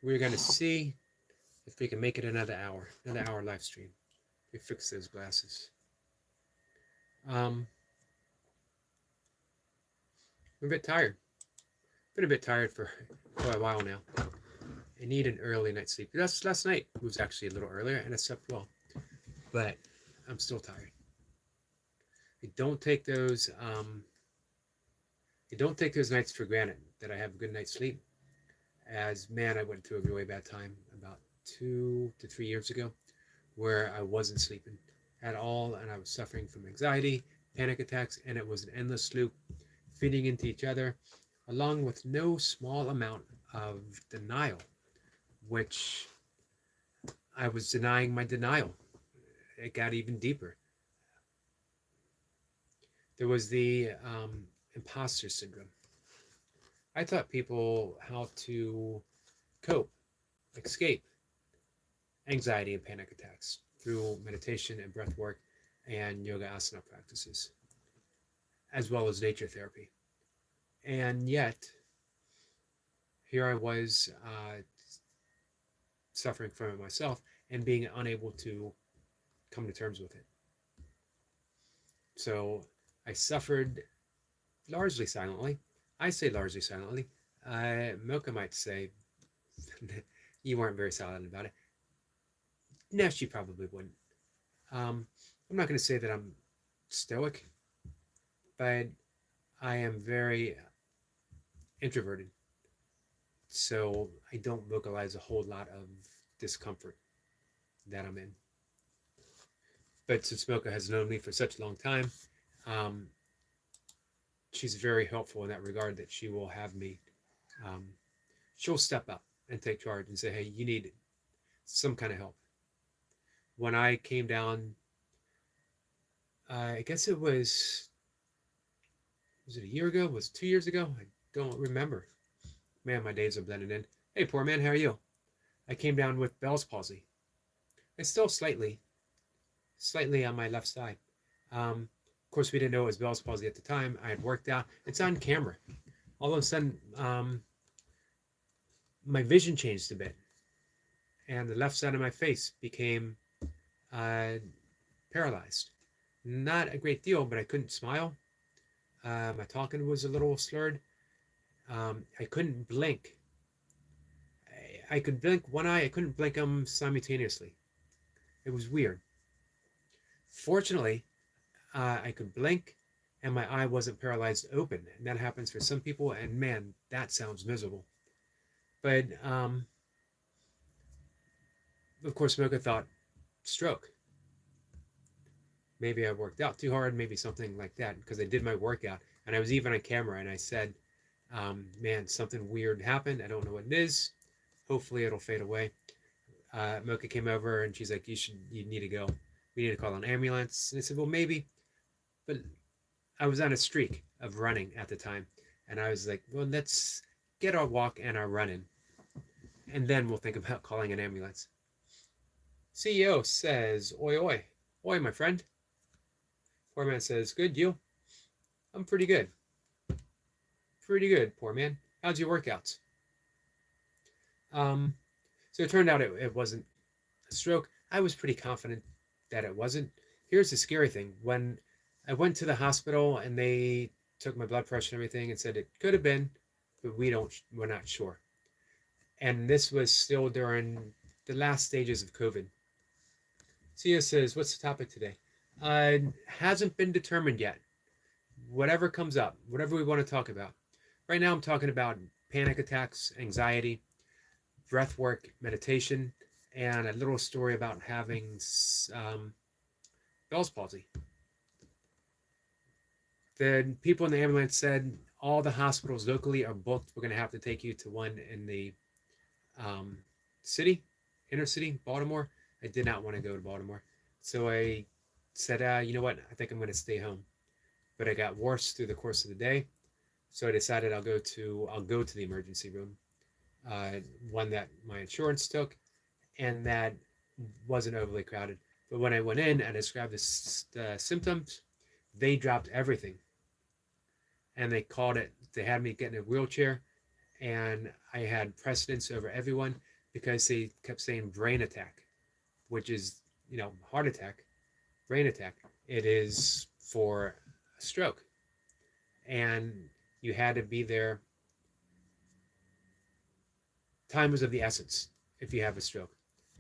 we're going to see if we can make it another hour live stream. We fix those glasses. Um, I'm a bit tired. Been a bit tired for a while now. I need an early night's sleep. Last night was actually a little earlier, and I slept well, but I'm still tired. I don't take those. I don't take those nights for granted that I have a good night's sleep. As man, I went through a really bad time about 2 to 3 years ago, where I wasn't sleeping at all, and I was suffering from anxiety, panic attacks, and it was an endless loop, feeding into each other, along with no small amount of denial, which I was denying my denial. It got even deeper. There was the imposter syndrome. I taught people how to cope, escape anxiety and panic attacks through meditation and breath work and yoga asana practices, as well as nature therapy. And yet, here I was suffering from it myself and being unable to come to terms with it. So I suffered largely silently. I say largely silently. Milka might say you weren't very silent about it. No, she probably wouldn't. I'm not going to say that I'm stoic, but I am very introverted. So I don't vocalize a whole lot of discomfort that I'm in. But since Milka has known me for such a long time, um, she's very helpful in that regard that she will have me, um, she'll step up and take charge and say, hey, you need some kind of help. When I came down, I guess was it a year ago? Was it 2 years ago? I don't remember. Man, my days are blending in. Hey, poor man, how are you? I came down with Bell's palsy. It's still slightly on my left side. Of course, we didn't know it was Bell's palsy at the time. I had worked out. It's on camera. All of a sudden, my vision changed a bit, and the left side of my face became uh, paralyzed. Not a great deal, but I couldn't smile. My talking was a little slurred. I couldn't blink. I could blink one eye. I couldn't blink them simultaneously. It was weird. Fortunately, I could blink and my eye wasn't paralyzed open. And that happens for some people. And man, that sounds miserable. But of course, Mocha thought stroke. Maybe I worked out too hard, maybe something like that, because I did my workout and I was even on camera and I said, man, something weird happened. I don't know what it is. Hopefully it'll fade away. Mocha came over and she's like, you need to go. We need to call an ambulance. And I said, well, maybe. But I was on a streak of running at the time. And I was like, well, let's get our walk and our running. And then we'll think about calling an ambulance. CEO says, oi, oi. Oi, my friend. Poor man says, good, you? I'm pretty good. Pretty good, poor man. How's your workouts? Um, so it turned out it wasn't a stroke. I was pretty confident that it wasn't. Here's the scary thing. When I went to the hospital and they took my blood pressure and everything and said it could have been, but we're not sure. And this was still during the last stages of COVID. Sia says, what's the topic today? Hasn't been determined yet. Whatever comes up, whatever we want to talk about. Right now I'm talking about panic attacks, anxiety, breath work, meditation, and a little story about having Bell's palsy. The people in the ambulance said all the hospitals locally are booked. We're going to have to take you to one in the um, city, inner city, Baltimore. I did not want to go to Baltimore. So I said, you know what? I think I'm going to stay home. But it got worse through the course of the day. So I decided I'll go to the emergency room, one that my insurance took, and that wasn't overly crowded. But when I went in and described the symptoms, they dropped everything, and they called it. They had me get in a wheelchair, and I had precedence over everyone because they kept saying brain attack, which is, heart attack, brain attack. It is for a stroke. And you had to be there. Time was of the essence if you have a stroke.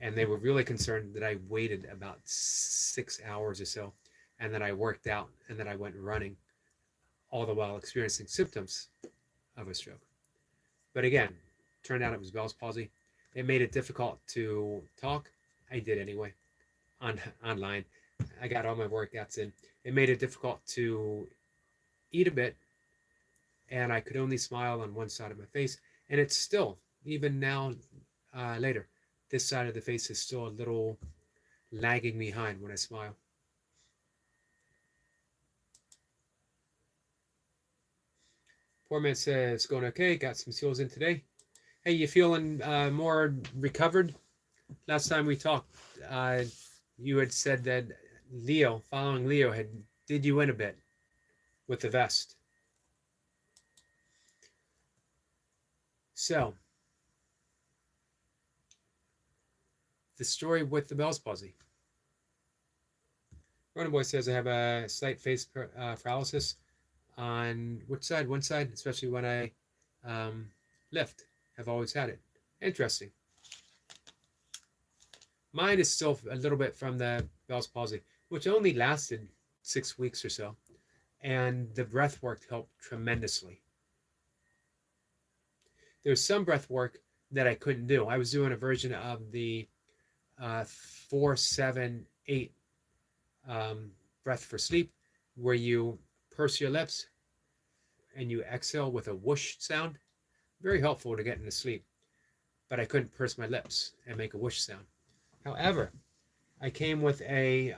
And they were really concerned that I waited about 6 hours or so, and that I worked out, and that I went running, all the while experiencing symptoms of a stroke. But again, turned out it was Bell's palsy. It made it difficult to talk. I did anyway, online. I got all my workouts in. It made it difficult to eat a bit, and I could only smile on one side of my face. And it's still, even now, later, this side of the face is still a little lagging behind when I smile. Poor man says, going okay, got some seals in today. Hey, you feeling more recovered? Last time we talked, you had said that Leo, following Leo, did you in a bit with the vest. So, the story with the Bell's palsy. Ronan Boy says, I have a slight face paralysis on which side? One side, especially when I lift. I've always had it. Interesting. Mine is still a little bit from the Bell's palsy, which only lasted 6 weeks or so. And the breath work helped tremendously. There's some breath work that I couldn't do. I was doing a version of the 4-7-8 breath for sleep, where you purse your lips and you exhale with a whoosh sound. Very helpful to get into sleep. But I couldn't purse my lips and make a whoosh sound. However, I came with a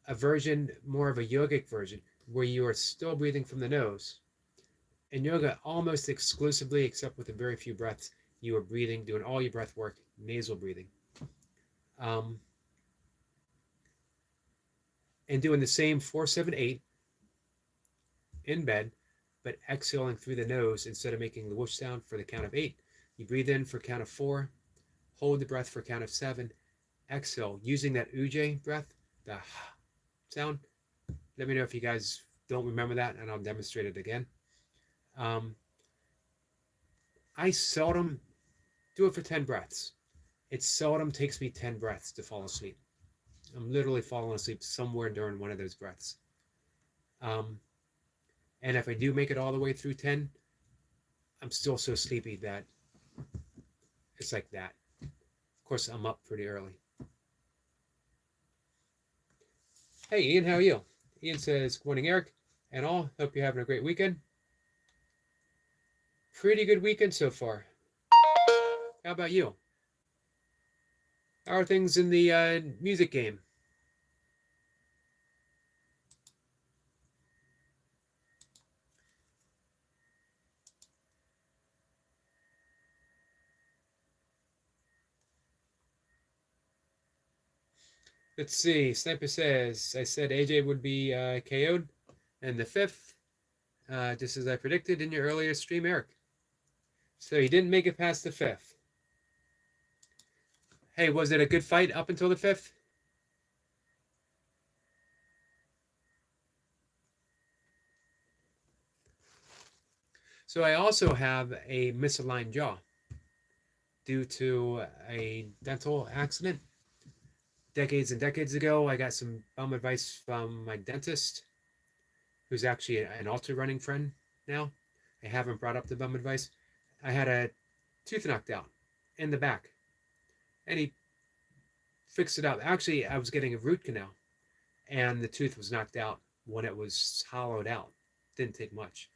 version, more of a yogic version, where you are still breathing from the nose. In yoga, almost exclusively, except with a very few breaths, you are breathing, doing all your breath work, nasal breathing. And doing the same 4-7-8 in bed, but exhaling through the nose instead of making the whoosh sound for the count of 8. You breathe in for count of 4, hold the breath for count of 7, exhale using that ujjayi breath, the sound. Let me know if you guys don't remember that, and I'll demonstrate it again. I seldom do it for 10 breaths. It seldom takes me 10 breaths to fall asleep. I'm literally falling asleep somewhere during one of those breaths. And if I do make it all the way through 10, I'm still so sleepy that it's like that. Of course, I'm up pretty early. Hey, Ian, how are you? Ian says, good morning, Eric, and all. Hope you're having a great weekend. Pretty good weekend so far. How about you? How are things in the music game? Let's see. Sniper says, I said AJ would be KO'd in the 5th, just as I predicted in your earlier stream, Eric. So he didn't make it past the 5th. Hey, was it a good fight up until the 5th? So I also have a misaligned jaw due to a dental accident. Decades and decades ago, I got some bum advice from my dentist, who's actually an ultra running friend now. I haven't brought up the bum advice. I had a tooth knocked out in the back, and he fixed it up. Actually, I was getting a root canal, and the tooth was knocked out when it was hollowed out. Didn't take much.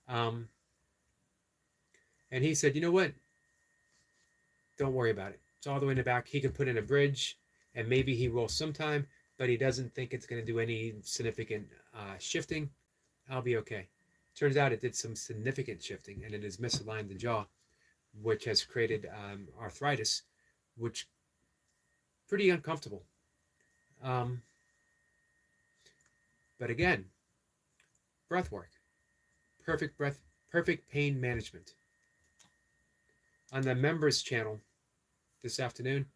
And he said, you know what? Don't worry about it. It's all the way in the back. He can put in a bridge, and maybe he will sometime, but he doesn't think it's going to do any significant shifting. I'll be okay. Turns out it did some significant shifting, and it has misaligned the jaw, which has created arthritis, which pretty uncomfortable. But again, breath work. Perfect breath perfect pain management. On the members channel this afternoon,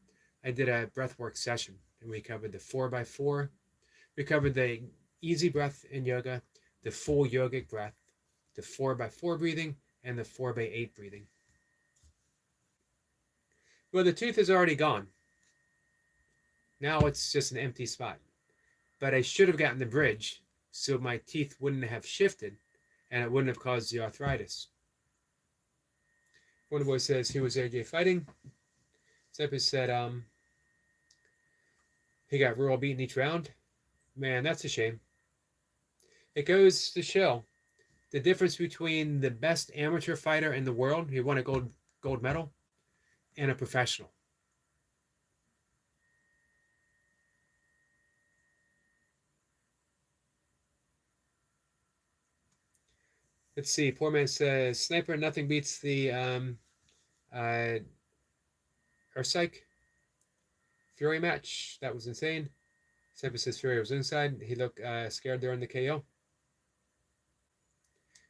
I did a breathwork session, and we covered the 4x4. We covered the easy breath in yoga, the full yogic breath, the 4x4 breathing, and the 4x8 breathing. Well, the tooth is already gone. Now it's just an empty spot. But I should have gotten the bridge so my teeth wouldn't have shifted and it wouldn't have caused the arthritis. One boy says he was AJ fighting. Zephyr said he got royal beaten each round. Man, that's a shame. It goes to show the difference between the best amateur fighter in the world, who won a gold medal, and a professional. Let's see. Poor man says, Sniper, nothing beats the Usyk Fury match. That was insane. Sniper says Fury was inside. He looked scared during the KO.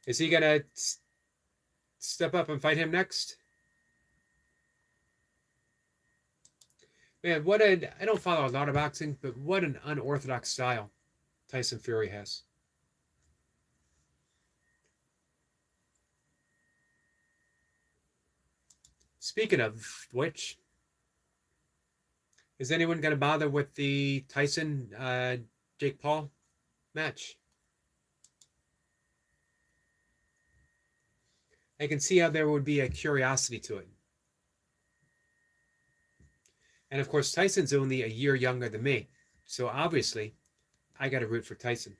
Is he going to step up and fight him next? Man, I don't follow a lot of boxing, but what an unorthodox style Tyson Fury has. Speaking of which, is anyone going to bother with the Tyson Jake Paul match? I can see how there would be a curiosity to it. And of course, Tyson's only a year younger than me. So obviously, I got to root for Tyson.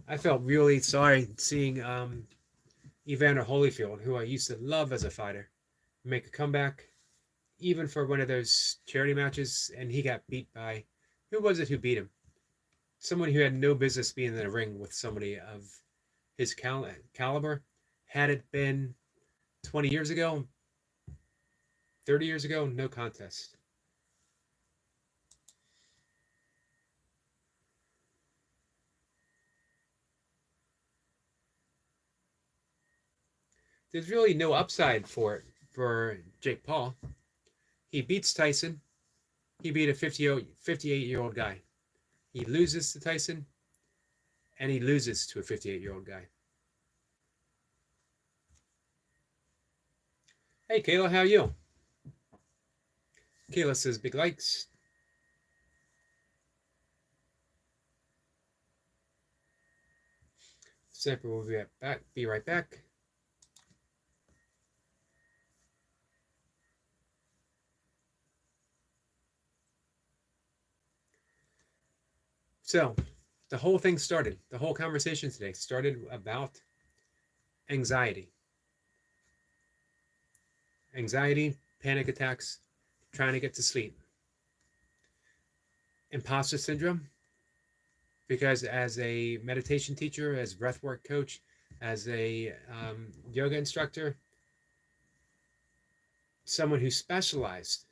I felt really sorry seeing Evander Holyfield, who I used to love as a fighter, make a comeback, even for one of those charity matches, and he got beat by, who was it who beat him? Someone who had no business being in a ring with somebody of his caliber. Had it been 20 years ago, 30 years ago, no contest. There's really no upside for Jake Paul. He beats Tyson. He beat a 58-year-old guy. He loses to Tyson, and he loses to a 58-year-old guy. Hey, Kayla, how are you? Kayla says big likes. Sniper will be right back. So, the whole conversation today started about anxiety. Anxiety, panic attacks, trying to get to sleep. Imposter syndrome, because as a meditation teacher, as breathwork coach, as a yoga instructor, someone who specialized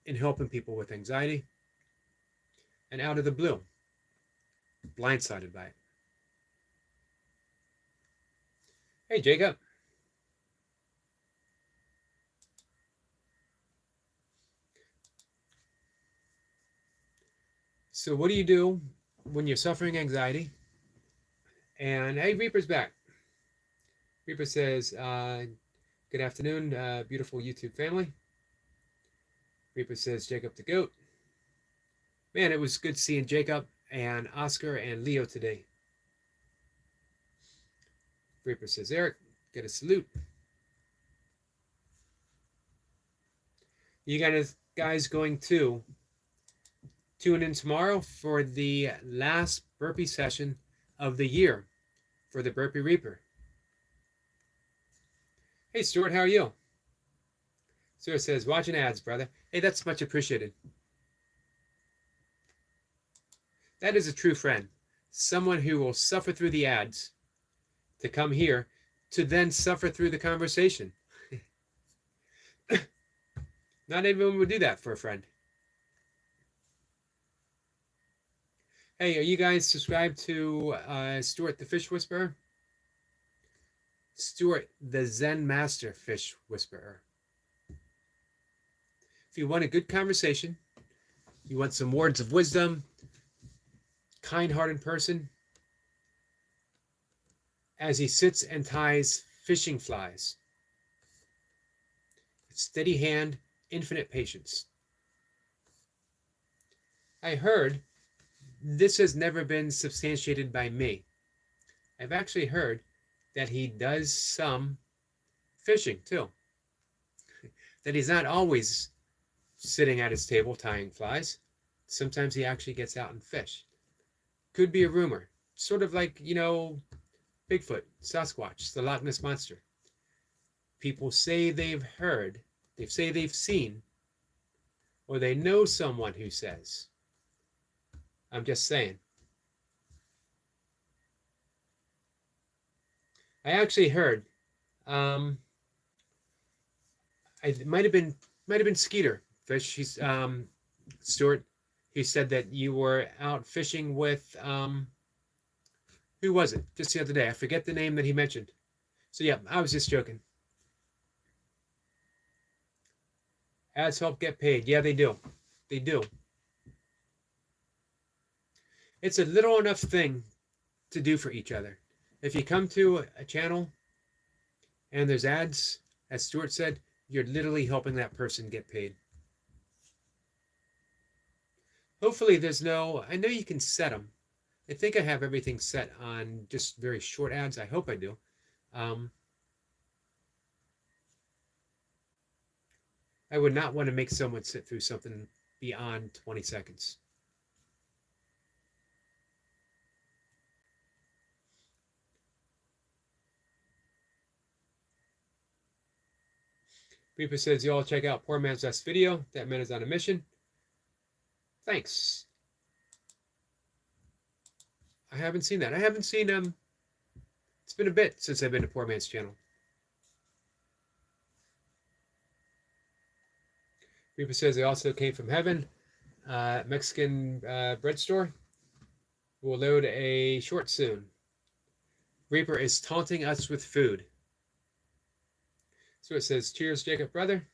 in helping people with anxiety, and out of the blue, blindsided by it. Hey, Jacob. So what do you do when you're suffering anxiety? And hey, Reaper's back. Reaper says, good afternoon, beautiful YouTube family. Reaper says, Jacob the GOAT. Man, it was good seeing Jacob and Oscar and Leo today. Reaper says, Eric, get a salute. You guys going to tune in tomorrow for the last burpee session of the year for the Burpee Reaper. Hey, Stuart, how are you? Stuart says, watching ads, brother. Hey, that's much appreciated. That is a true friend. Someone who will suffer through the ads to come here to then suffer through the conversation. Not everyone would do that for a friend. Hey, are you guys subscribed to Stuart the Fish Whisperer? Stuart the Zen Master Fish Whisperer. If you want a good conversation, you want some words of wisdom, kind-hearted person, as he sits and ties fishing flies. Steady hand, infinite patience. I heard this has never been substantiated by me. I've actually heard that he does some fishing too. That he's not always sitting at his table tying flies. Sometimes he actually gets out and fish. Could be a rumor. Sort of like, Bigfoot, Sasquatch, the Loch Ness Monster. People say they've heard, they say they've seen, or they know someone who says. I'm just saying. I actually heard, it might have been Skeeter Fish. He's Stuart. He said that you were out fishing with who was it? Just the other day. I forget the name that he mentioned. So yeah, I was just joking. Ads help get paid. Yeah, they do. They do. It's a little enough thing to do for each other. If you come to a channel and there's ads, as Stuart said, you're literally helping that person get paid. Hopefully there's no, I know you can set them. I think I have everything set on just very short ads. I hope I do. I would not want to make someone sit through something beyond 20 seconds. Reaper says, you all check out Poor Man's last video. That man is on a mission. Thanks. I haven't seen that. I haven't seen it's been a bit since I've been to Poor Man's channel. Reaper says they also came from heaven. Mexican bread store. We'll load a short soon. Reaper is taunting us with food. So it says, cheers, Jacob, brother.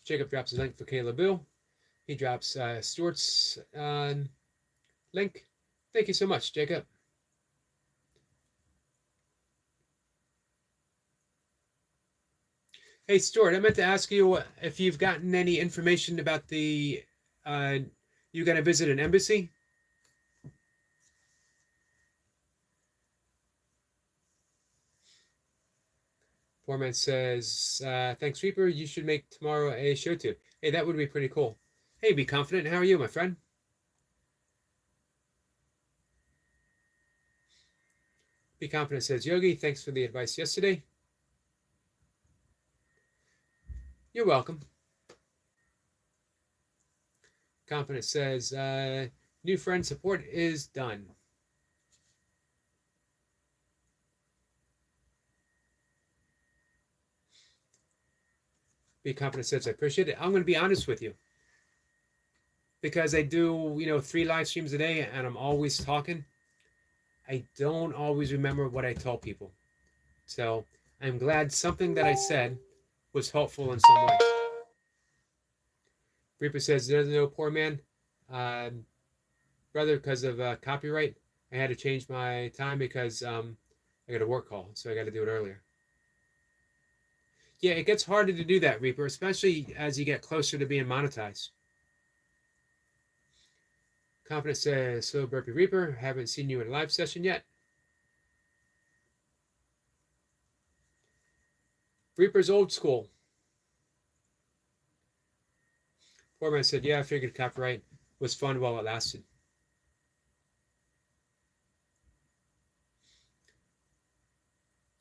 Jacob drops a link for Caleb Boo. He drops Stuart's link. Thank you so much, Jacob. Hey, Stuart, I meant to ask you if you've gotten any information about the, you going to visit an embassy? Poor Man says, thanks, Reaper. You should make tomorrow a show too. Hey, that would be pretty cool. Hey, be confident. How are you, my friend? Be confident says, Yogi, thanks for the advice yesterday. You're welcome. Confident says, new friend support is done. Be confident says, I appreciate it. I'm going to be honest with you. Because I do, 3 live streams a day and I'm always talking. I don't always remember what I tell people. So I'm glad something that I said was helpful in some way. Reaper says, there's no Poor Man. Brother, because of copyright, I had to change my time because I got a work call, so I got to do it earlier. Yeah, it gets harder to do that, Reaper, especially as you get closer to being monetized. Confident says, so Burpee Reaper, haven't seen you in a live session yet. Reaper's old school. Poor Man said, yeah, I figured copyright was fun while it lasted.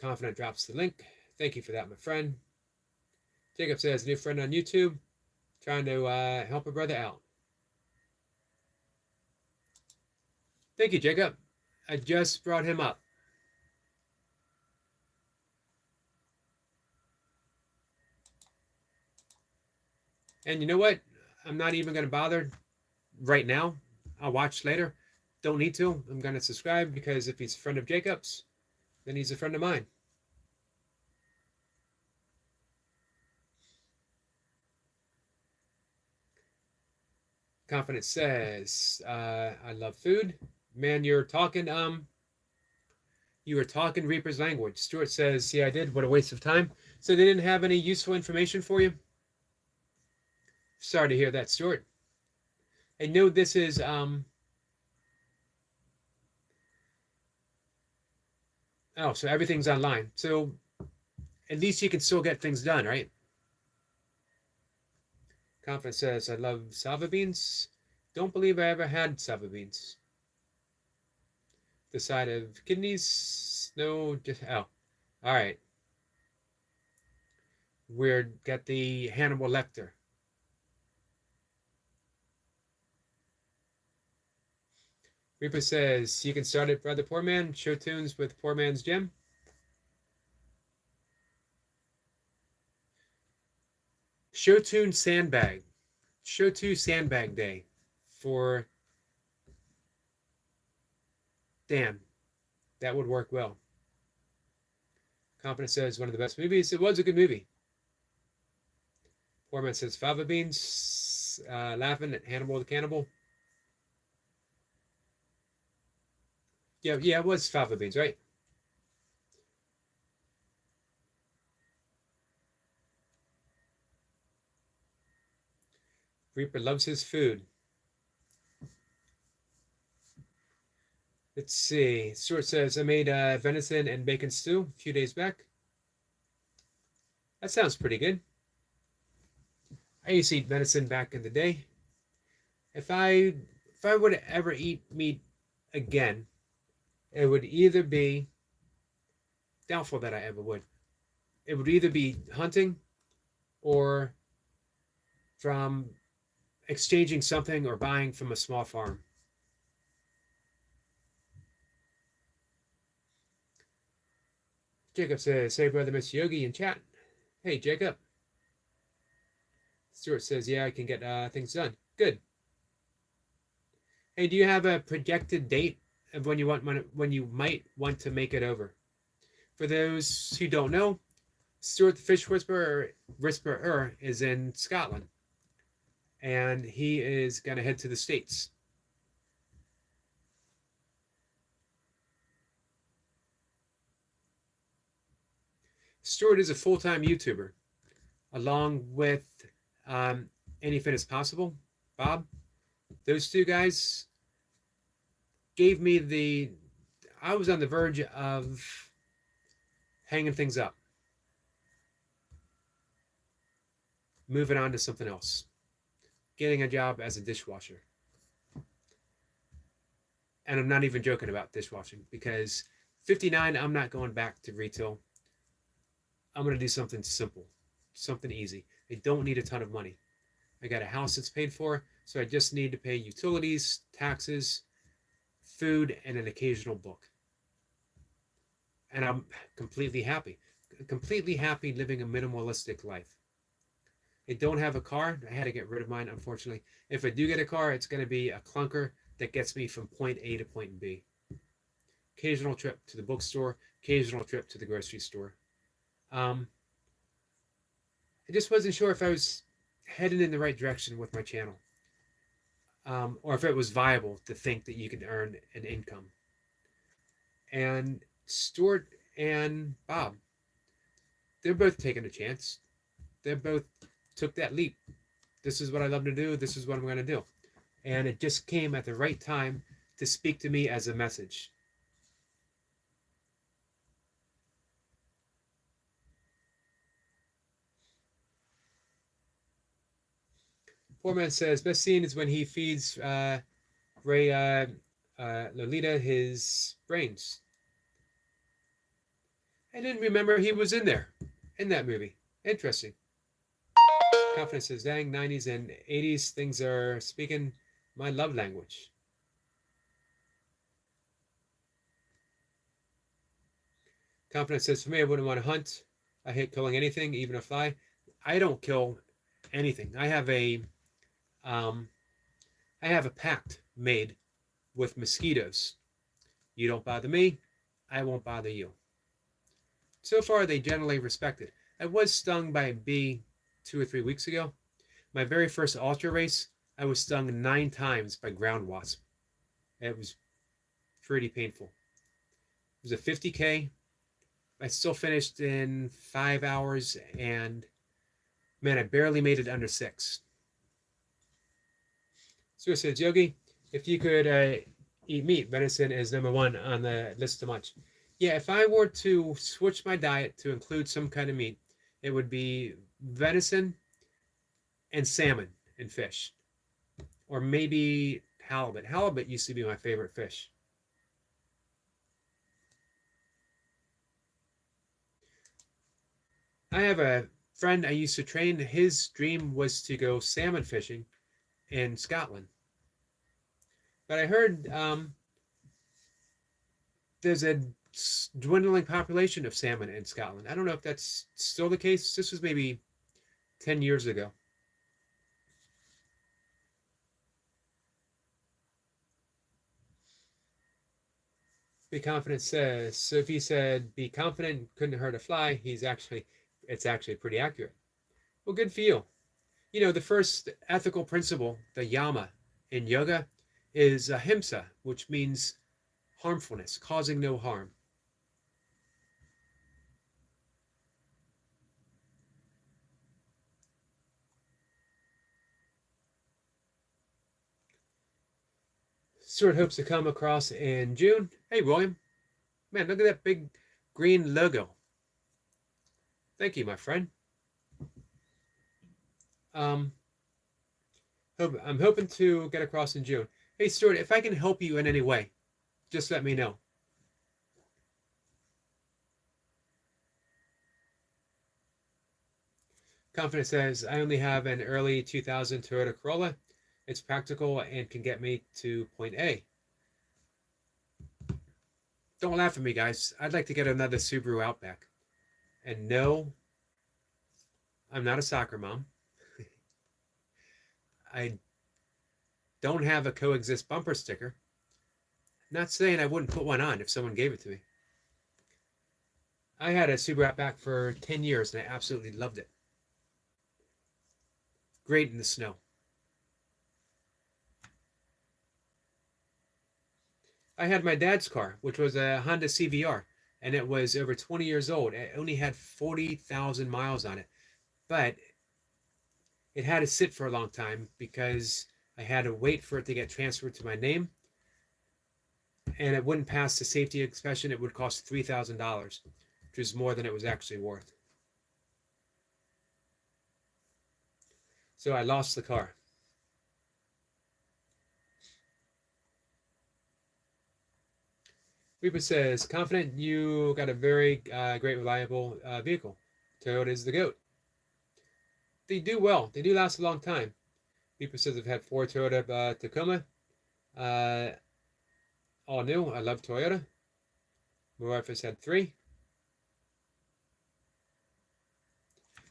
Confident drops the link. Thank you for that, my friend. Jacob says, new friend on YouTube, trying to help a brother out. Thank you, Jacob. I just brought him up. And you know what? I'm not even going to bother right now. I'll watch later. Don't need to. I'm going to subscribe because if he's a friend of Jacob's, then he's a friend of mine. Confidence says, I love food. Man, you were talking Reaper's language. Stuart says, yeah, I did. What a waste of time. So they didn't have any useful information for you? Sorry to hear that, Stuart. I know this is, oh, so everything's online. So at least you can still get things done, right? Confidence says, I love sava beans. Don't believe I ever had sava beans. The side of kidneys? No, just, oh, all right. Weird. Got the Hannibal Lecter. Reaper says, you can start it, Brother Poor Man. Show tunes with Poor Man's Gem. Show tune Sandbag. Show 2 Sandbag Day for... Damn, that would work well. Confidence says, one of the best movies. It was a good movie. Poor Man says, fava beans. Laughing at Hannibal the Cannibal. Yeah, it was fava beans, right? Reaper loves his food. Let's see. Stuart says, I made venison and bacon stew a few days back. That sounds pretty good. I used to eat venison back in the day. If I were to ever eat meat again, it would either be, doubtful that I ever would, it would either be hunting or from exchanging something or buying from a small farm. Jacob says, hey, brother, Miss Yogi in chat. Hey, Jacob. Stuart says, yeah, I can get things done. Good. Hey, do you have a projected date of when you might want to make it over? For those who don't know, Stuart the Fish Whisperer is in Scotland, and he is going to head to the States. Stuart is a full-time YouTuber, along with Anything Is Possible, Bob. Those two guys gave me I was on the verge of hanging things up, moving on to something else, getting a job as a dishwasher. And I'm not even joking about dishwashing, because 59, I'm not going back to retail. I'm going to do something simple, something easy. I don't need a ton of money. I got a house that's paid for, so I just need to pay utilities, taxes, food, and an occasional book. And I'm completely happy living a minimalistic life. I don't have a car. I had to get rid of mine, unfortunately. If I do get a car, it's going to be a clunker that gets me from point A to point B. Occasional trip to the bookstore, occasional trip to the grocery store. I just wasn't sure if I was heading in the right direction with my channel, or if it was viable to think that you could earn an income. And Stuart and Bob, they're both taking a chance. They both took that leap. This is what I love to do. This is what I'm going to do. And it just came at the right time to speak to me as a message. Poor Man says, best scene is when he feeds Ray Lolita his brains. I didn't remember he was in there, in that movie. Interesting. Confidence says, dang, 90s and 80s, things are speaking my love language. Confidence says, for me, I wouldn't want to hunt. I hate killing anything, even a fly. I don't kill anything. I have a I have a pact made with mosquitoes. You don't bother me, I won't bother you. So far, they generally respect it. I was stung by a bee 2 or 3 weeks ago. My very first ultra race, I was stung 9 times by ground wasp. It was pretty painful. It was a 50K. I still finished in 5 hours, and man, I barely made it under 6. So it says, Yogi, if you could eat meat, venison is #1 on the list of much. Yeah, if I were to switch my diet to include some kind of meat, it would be venison and salmon and fish. Or maybe halibut. Halibut used to be my favorite fish. I have a friend I used to train. His dream was to go salmon fishing in Scotland. But I heard there's a dwindling population of salmon in Scotland. I don't know if that's still the case. This was maybe 10 years ago. Be confident says, so if he said be confident couldn't hurt a fly, it's actually pretty accurate. Well, good for you. You know, the first ethical principle, the yama in yoga, is ahimsa, which means harmfulness, causing no harm. Stuart hopes to come across in June. Hey, William. Man, look at that big green logo. Thank you, my friend. I'm hoping to get across in June. Hey, Stuart, if I can help you in any way, just let me know. Confidence says, I only have an early 2000 Toyota Corolla. It's practical and can get me to point A. Don't laugh at me, guys. I'd like to get another Subaru Outback. And no, I'm not a soccer mom. I don't have a coexist bumper sticker. Not saying I wouldn't put one on if someone gave it to me. I had a Subaru Outback for 10 years and I absolutely loved it. Great in the snow. I had my dad's car, which was a Honda CVR, and it was over 20 years old. It only had 40,000 miles on it, but it had to sit for a long time because I had to wait for it to get transferred to my name, and it wouldn't pass the safety inspection. It would cost $3,000, which is more than it was actually worth. So I lost the car. Reaper says, confident you got a very great, reliable vehicle. Toyota is the GOAT. They do well. They do last a long time. Reaper says, I've had 4 Toyota Tacoma. All new. I love Toyota. My wife has had 3.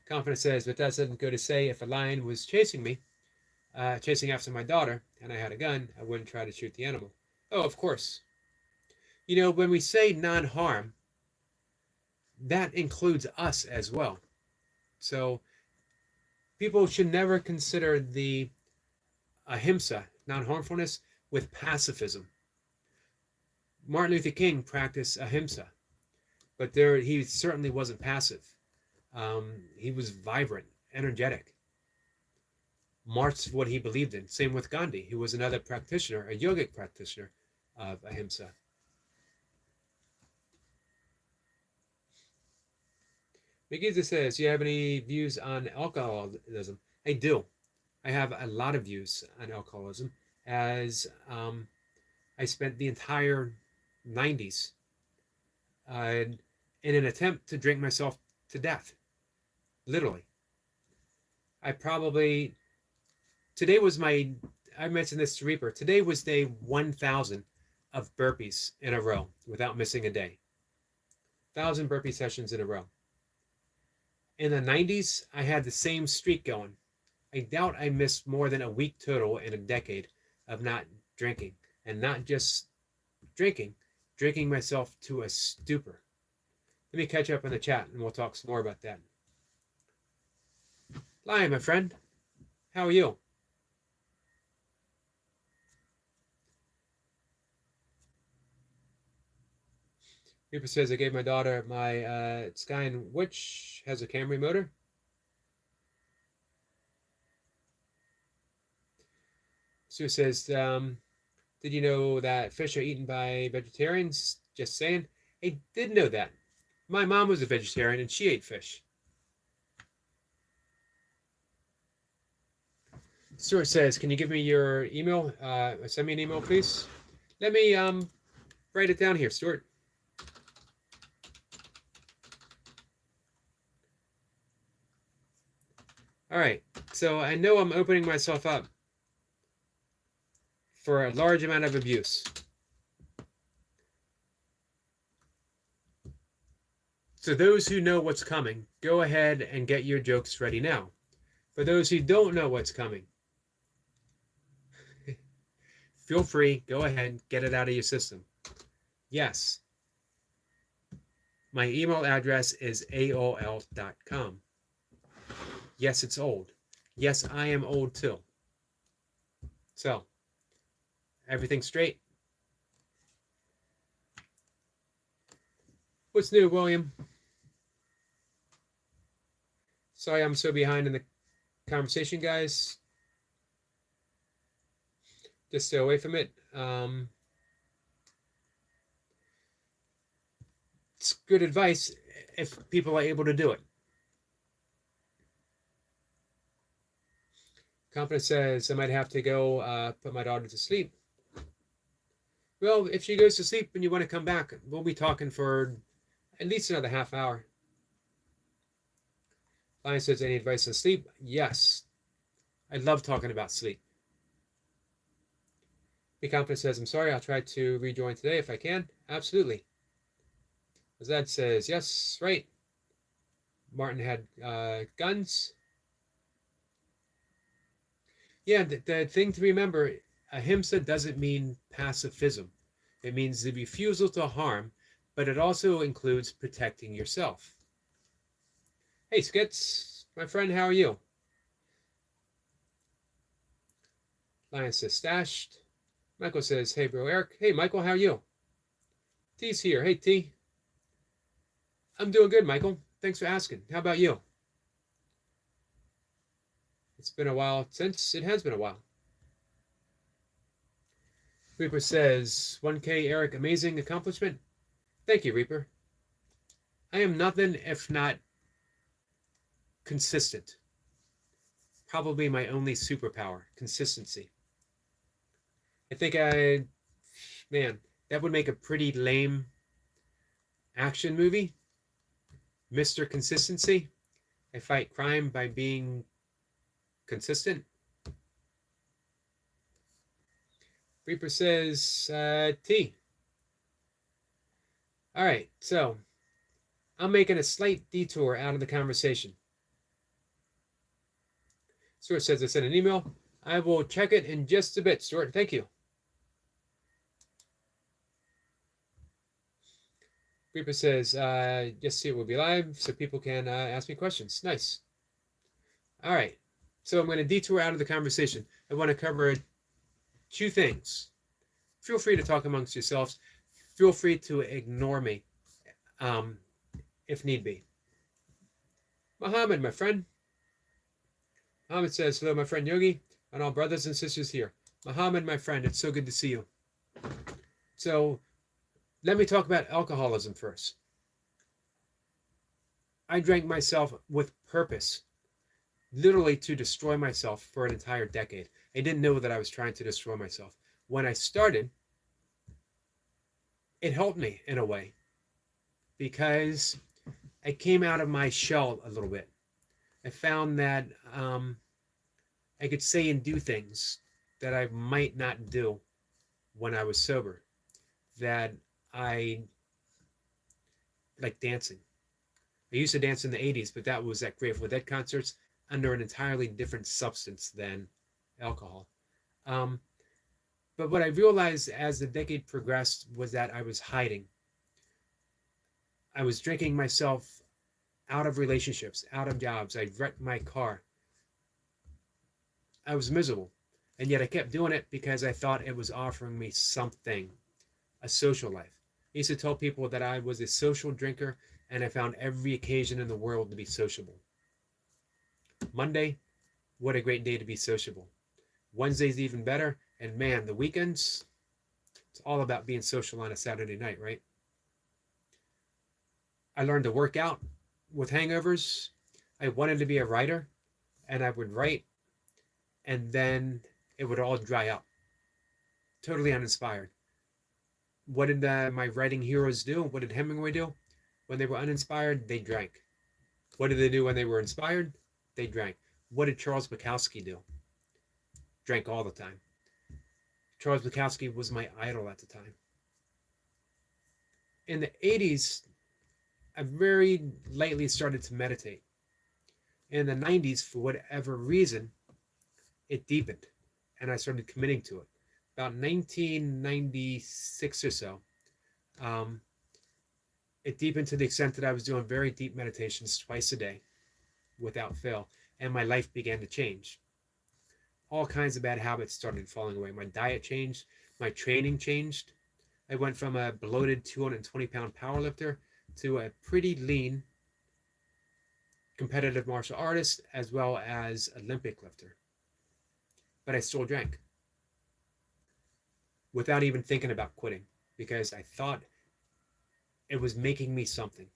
Confident says, but that doesn't go to say if a lion was chasing me, chasing after my daughter, and I had a gun, I wouldn't try to shoot the animal. Oh, of course. You know, when we say non-harm, that includes us as well. So people should never consider the ahimsa, non-harmfulness, with pacifism. Martin Luther King practiced ahimsa, but he certainly wasn't passive. He was vibrant, energetic, marched what he believed in. Same with Gandhi, who was another practitioner, a yogic practitioner of ahimsa. Megiza says, do you have any views on alcoholism? I do. I have a lot of views on alcoholism, as I spent the entire 90s in an attempt to drink myself to death. Literally. Today was I mentioned this to Reaper, today was day 1,000 of burpees in a row without missing a day. 1,000 burpee sessions in a row. In the 90s, I had the same streak going. I doubt I missed more than a week total in a decade of not drinking, and not just drinking myself to a stupor. Let me catch up in the chat and we'll talk some more about that. Lion, my friend, how are you? Reaper says, I gave my daughter my Scion, which has a Camry motor. Sue says, did you know that fish are eaten by vegetarians? Just saying. I did know that. My mom was a vegetarian and she ate fish. Stuart says, can you give me your email? Send me an email, please. Let me write it down here, Stuart. All right, so I know I'm opening myself up for a large amount of abuse. So those who know what's coming, go ahead and get your jokes ready now. For those who don't know what's coming, feel free, go ahead, get it out of your system. Yes, my email address is aol.com. Yes, it's old. Yes, I am old too. So, everything straight? What's new, William? Sorry, I'm so behind in the conversation, guys. Just stay away from it. It's good advice if people are able to do it. Confidence says, I might have to go put my daughter to sleep. Well, if she goes to sleep and you want to come back, we'll be talking for at least another half hour. Lion says, any advice on sleep? Yes. I love talking about sleep. Be Confident says, I'm sorry, I'll try to rejoin today if I can. Absolutely. Azad says, yes, right. Martin had guns. Yeah, the thing to remember, ahimsa doesn't mean pacifism. It means the refusal to harm, but it also includes protecting yourself. Hey, Skits, my friend, how are you? Lion says, stashed. Michael says, hey, bro, Eric. Hey, Michael, how are you? T's here. Hey, T. I'm doing good, Michael. Thanks for asking. How about you? It's been a while since. It has been a while. Reaper says, 1K, Eric, amazing accomplishment. Thank you, Reaper. I am nothing if not consistent. Probably my only superpower, consistency. I think man, that would make a pretty lame action movie. Mr. Consistency. I fight crime by being consistent. Reaper says, T. All right, so I'm making a slight detour out of the conversation. Stuart says I sent an email. I will check it in just a bit, Stuart. Thank you. Reaper says, just see it will be live so people can ask me questions. Nice. All right. So I'm going to detour out of the conversation. I want to cover two things. Feel free to talk amongst yourselves. Feel free to ignore me if need be. Muhammad, my friend. Muhammad says, hello, my friend Yogi, and all brothers and sisters here. Muhammad, my friend, it's so good to see you. So let me talk about alcoholism first. I drank myself with purpose, literally to destroy myself for an entire decade. I didn't know that I was trying to destroy myself. When I started, it helped me in a way because I came out of my shell a little bit. I found that I could say and do things that I might not do when I was sober. That I like dancing. I used to dance in the 80s, but that was at Grateful Dead concerts under an entirely different substance than alcohol. But what I realized as the decade progressed was that I was hiding. I was drinking myself out of relationships, out of jobs. I wrecked my car. I was miserable. And yet I kept doing it because I thought it was offering me something, a social life. I used to tell people that I was a social drinker and I found every occasion in the world to be sociable. Monday, what a great day to be sociable. Wednesday's even better. And man, the weekends, it's all about being social on a Saturday night, right? I learned to work out with hangovers. I wanted to be a writer and I would write and then it would all dry up. Totally uninspired. What did my writing heroes do? What did Hemingway do? When they were uninspired, they drank. What did they do when they were inspired? They drank. What did Charles Bukowski do? Drank all the time. Charles Bukowski was my idol at the time. In the 80s, I very lightly started to meditate. In the 90s, for whatever reason, it deepened and I started committing to it. About 1996 or so, it deepened to the extent that I was doing very deep meditations twice a day without fail, and my life began to change. All kinds of bad habits started falling away. My diet changed, my training changed. I went from a bloated 220-pound powerlifter to a pretty lean competitive martial artist as well as Olympic lifter. But I still drank without even thinking about quitting because I thought it was making me something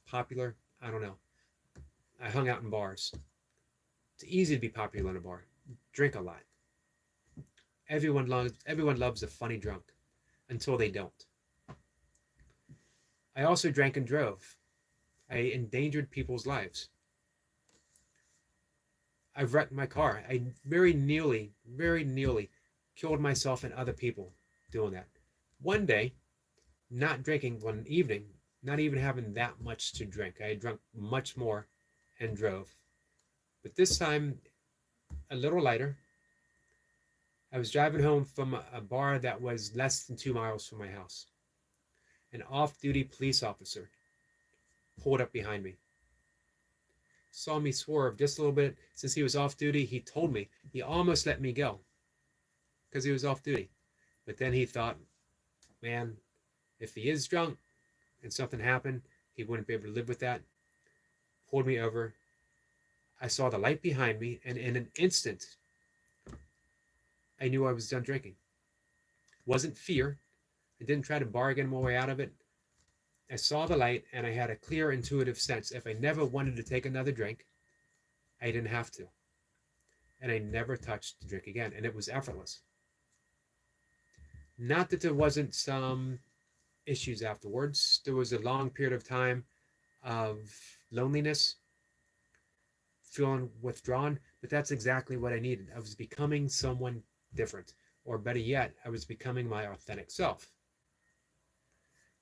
popular. I don't know. I hung out in bars. It's easy to be popular in a bar. Drink a lot. Everyone loves a funny drunk until they don't. I also drank and drove. I endangered people's lives. I wrecked my car. I very nearly killed myself and other people doing that. One day, not drinking one evening, not even having that much to drink. I had drunk much more and drove. But this time, a little lighter. I was driving home from a bar that was less than 2 miles from my house. An off-duty police officer pulled up behind me. Saw me swerve just a little bit. Since he was off duty, he told me. He almost let me go because he was off duty. But then he thought, man, if he is drunk and something happened, he wouldn't be able to live with that. Pulled me over. I saw the light behind me, and in an instant, I knew I was done drinking. Wasn't fear. I didn't try to bargain my way out of it. I saw the light, and I had a clear, intuitive sense. If I never wanted to take another drink, I didn't have to. And I never touched the drink again, and it was effortless. Not that there wasn't some issues afterwards. There was a long period of time of loneliness, feeling withdrawn, but that's exactly what I needed. I was becoming someone different, or better yet, I was becoming my authentic self.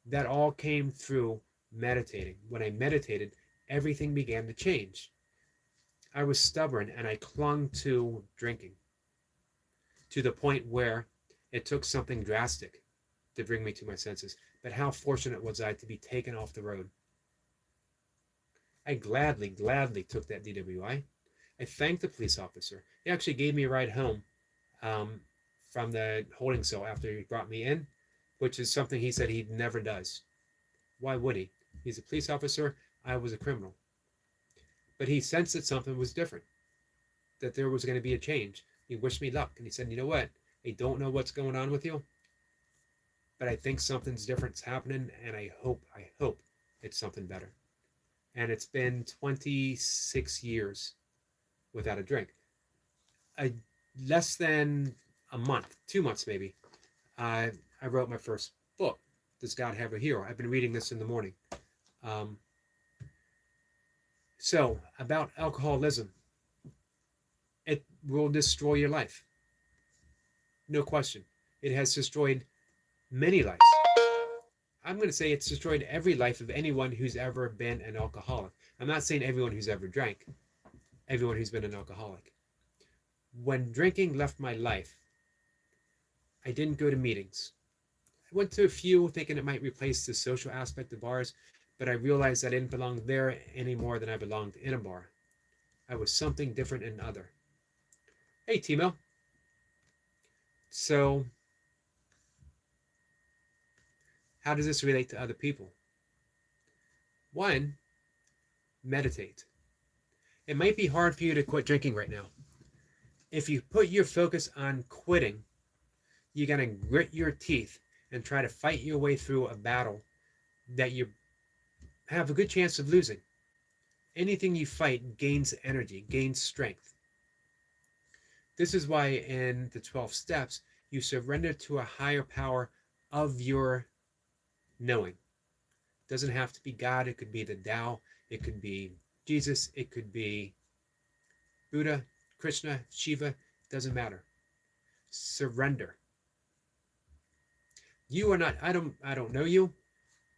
That all came through meditating. When I meditated, everything began to change. I was stubborn and I clung to drinking to the point where it took something drastic to bring me to my senses. But how fortunate was I to be taken off the road? I gladly took that DWI. I thanked the police officer. He actually gave me a ride home from the holding cell after he brought me in, which is something he said he never does. Why would he? He's a police officer. I was a criminal. But he sensed that something was different, that there was going to be a change. He wished me luck. And he said, you know what? I don't know what's going on with you, but I think something's different's happening, and I hope it's something better. And it's been 26 years without a drink. Less than a month, 2 months maybe, I wrote my first book, Does God Have a Hero? I've been reading this in the morning. So, about alcoholism, it will destroy your life. No question. It has destroyed many lives. I'm going to say it's destroyed every life of anyone who's ever been an alcoholic. I'm not saying everyone who's ever drank, everyone who's been an alcoholic. When drinking left my life, I didn't go to meetings. I went to a few thinking it might replace the social aspect of bars, but I realized I didn't belong there any more than I belonged in a bar. I was something different and other. Hey, Timo. So, how does this relate to other people? One, meditate. It might be hard for you to quit drinking right now. If you put your focus on quitting, you're going to grit your teeth and try to fight your way through a battle that you have a good chance of losing. Anything you fight gains energy, gains strength. This is why in the 12 steps, you surrender to a higher power of your knowing. It doesn't have to be God. It could be the Tao. It could be Jesus. It could be Buddha, Krishna, Shiva. It doesn't matter. Surrender. You are not, I don't know you,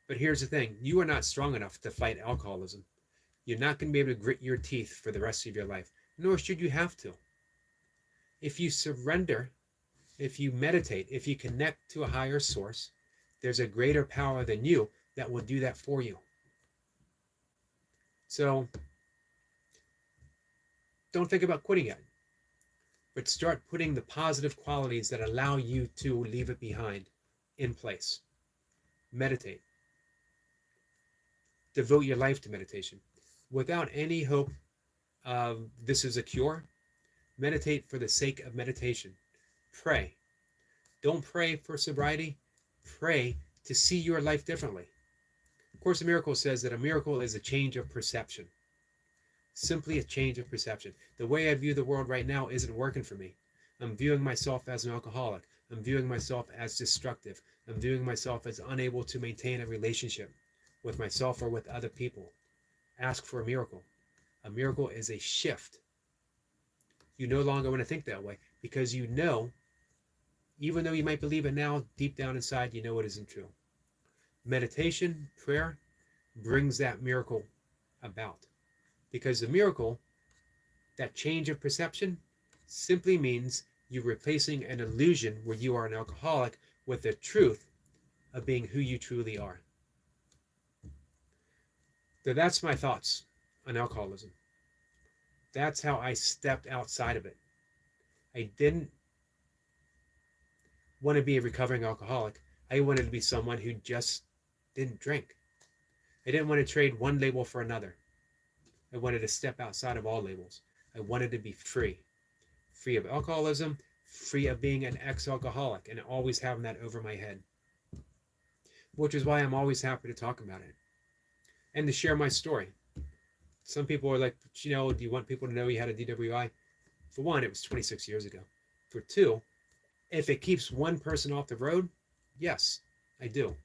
but here's the thing. You are not strong enough to fight alcoholism. You're not going to be able to grit your teeth for the rest of your life, nor should you have to. If you surrender, if you meditate, if you connect to a higher source, there's a greater power than you that will do that for you. So don't think about quitting yet, but start putting the positive qualities that allow you to leave it behind in place. Meditate. Devote your life to meditation. Without any hope of this is a cure, meditate for the sake of meditation. Pray. Don't pray for sobriety. Pray to see your life differently. Course in Miracles says that a miracle is a change of perception. Simply a change of perception. The way I view the world right now isn't working for me. I'm viewing myself as an alcoholic. I'm viewing myself as destructive. I'm viewing myself as unable to maintain a relationship with myself or with other people. Ask for a miracle. A miracle is a shift. You no longer want to think that way because you know, even though you might believe it now, deep down inside, you know it isn't true. Meditation, prayer, brings that miracle about. Because the miracle, that change of perception, simply means you're replacing an illusion where you are an alcoholic with the truth of being who you truly are. So that's my thoughts on alcoholism. That's how I stepped outside of it. I didn't want to be a recovering alcoholic. I wanted to be someone who just didn't drink. I didn't want to trade one label for another. I wanted to step outside of all labels. I wanted to be free. Free of alcoholism, free of being an ex-alcoholic, and always having that over my head. Which is why I'm always happy to talk about it. And to share my story. Some people are like, do you want people to know you had a DWI? For one, it was 26 years ago. For two, if it keeps one person off the road, yes, I do.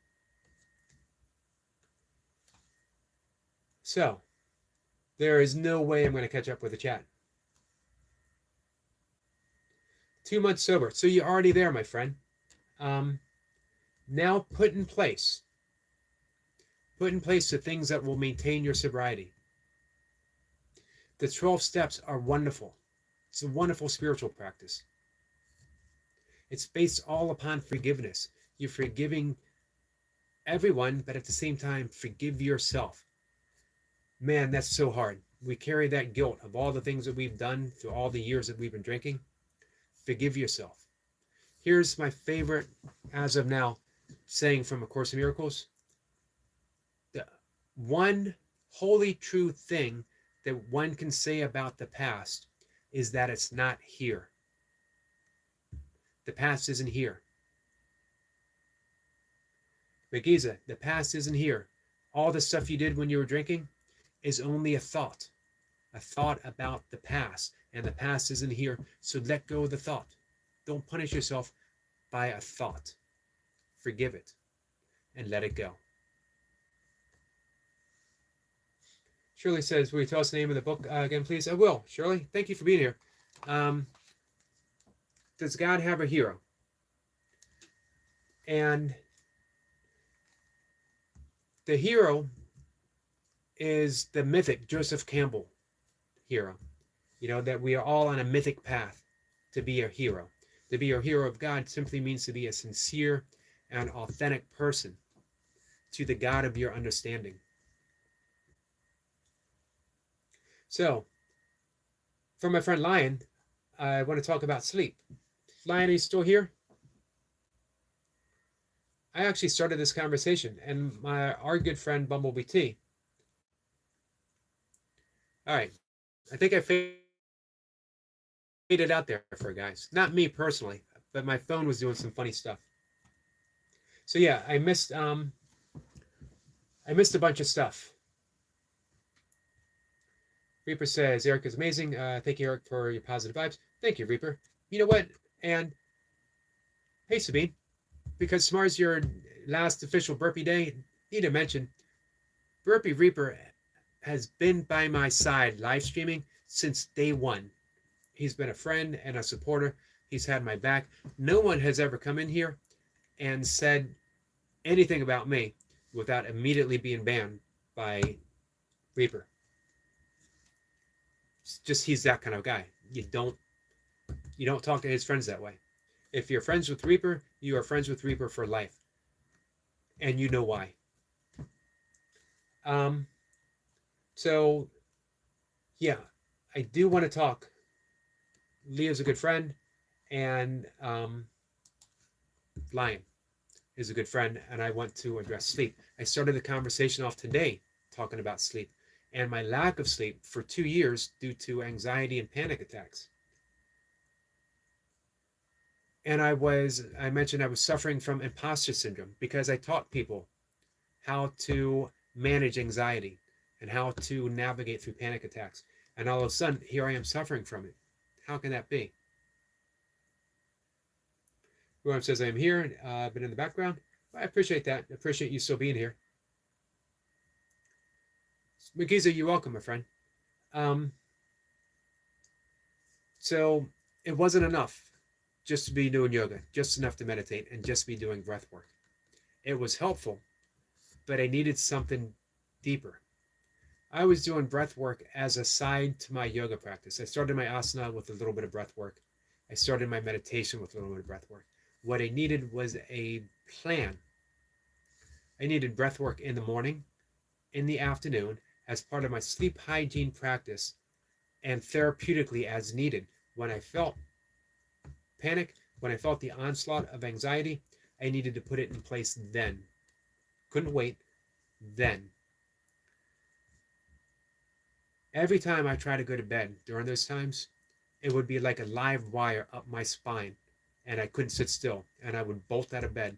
So, there is no way I'm going to catch up with the chat. 2 months sober. So you're already there, my friend. Now put in place the things that will maintain your sobriety. The 12 steps are wonderful. It's a wonderful spiritual practice. It's based all upon forgiveness. You're forgiving everyone, but at the same time, forgive yourself. Man, that's so hard. We carry that guilt of all the things that we've done through all the years that we've been drinking. Forgive yourself. Here's my favorite, as of now, saying from A Course in Miracles. The one holy true thing that one can say about the past is that it's not here. The past isn't here. Megiza, the past isn't here. All the stuff you did when you were drinking is only a thought about the past, and the past isn't here, so let go of the thought. Don't punish yourself by a thought. Forgive it and let it go. Shirley says, will you tell us the name of the book again, please? I will. Shirley, thank you for being here. Does God have a hero? And the hero is the mythic Joseph Campbell hero. That we are all on a mythic path to be a hero. To be a hero of God simply means to be a sincere and authentic person to the God of your understanding. So, for my friend Lion, I want to talk about sleep. Lion, are you still here? I actually started this conversation, and our good friend Bumblebee T. All right, I think I faded out there for guys. Not me personally, but my phone was doing some funny stuff. So yeah, I missed a bunch of stuff. Reaper says Eric is amazing. Thank you, Eric, for your positive vibes. Thank you, Reaper. You know what? And hey, Sabine, because tomorrow's your last official burpee day, need to mention Burpee Reaper has been by my side live streaming since day one. He's been a friend and a supporter. He's had my back. No one has ever come in here and said anything about me without immediately being banned by Reaper. It's just he's that kind of guy. You don't talk to his friends that way. If you're friends with Reaper, you are friends with Reaper for life. And you know why. So yeah, I do want to talk. Leah's a good friend, and Lion is a good friend, and I want to address sleep. I started the conversation off today talking about sleep and my lack of sleep for 2 years due to anxiety and panic attacks. And I mentioned I was suffering from imposter syndrome because I taught people how to manage anxiety and how to navigate through panic attacks. And all of a sudden, here I am suffering from it. How can that be? William says, I am here. I've been in the background. I appreciate that. I appreciate you still being here. Magiza, you're welcome, my friend. So it wasn't enough just to be doing yoga, just enough to meditate, and just be doing breath work. It was helpful, but I needed something deeper. I was doing breath work as a side to my yoga practice. I started my asana with a little bit of breath work. I started my meditation with a little bit of breath work. What I needed was a plan. I needed breath work in the morning, in the afternoon, as part of my sleep hygiene practice, and therapeutically as needed. When I felt panic, when I felt the onslaught of anxiety, I needed to put it in place then. Couldn't wait, then. Every time I tried to go to bed during those times, it would be like a live wire up my spine, and I couldn't sit still, and I would bolt out of bed,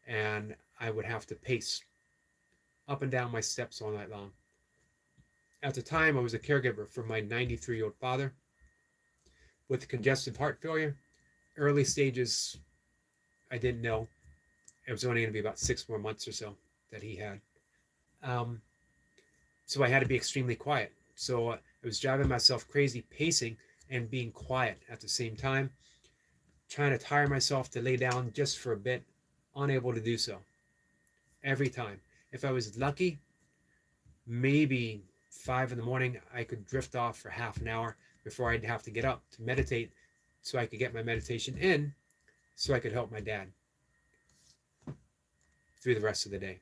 and I would have to pace up and down my steps all night long. At the time, I was a caregiver for my 93-year-old father with congestive heart failure. Early stages, I didn't know. It was only going to be about 6 more months or so that he had. So I had to be extremely quiet. So I was driving myself crazy, pacing and being quiet at the same time, trying to tire myself to lay down just for a bit, unable to do so. Every time. If I was lucky, maybe 5 in the morning, I could drift off for half an hour before I'd have to get up to meditate so I could get my meditation in so I could help my dad through the rest of the day.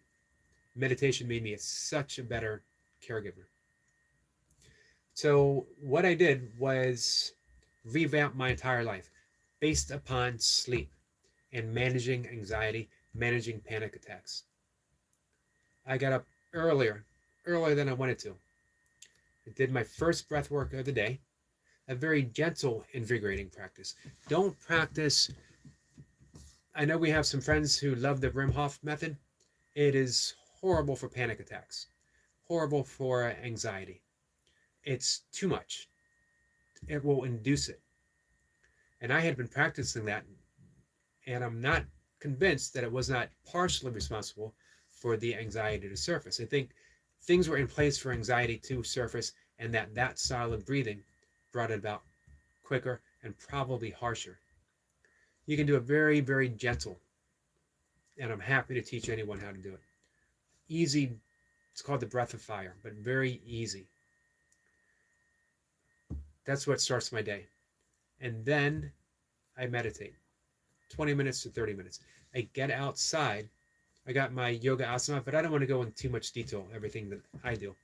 Meditation made me such a better caregiver. So what I did was revamp my entire life based upon sleep and managing anxiety, managing panic attacks. I got up earlier than I wanted to. I did my first breath work of the day, a very gentle, invigorating practice. Don't practice. I know we have some friends who love the Wim Hof method. It is horrible for panic attacks, horrible for anxiety. It's too much. It will induce it. And I had been practicing that, and I'm not convinced that it was not partially responsible for the anxiety to surface. I think things were in place for anxiety to surface, and that style of breathing brought it about quicker and probably harsher. You can do it very, very gentle, and I'm happy to teach anyone how to do it. Easy, it's called the breath of fire, but very easy. That's what starts my day. And then I meditate. 20 minutes to 30 minutes. I get outside. I got my yoga asana, but I don't want to go into too much detail, everything that I do,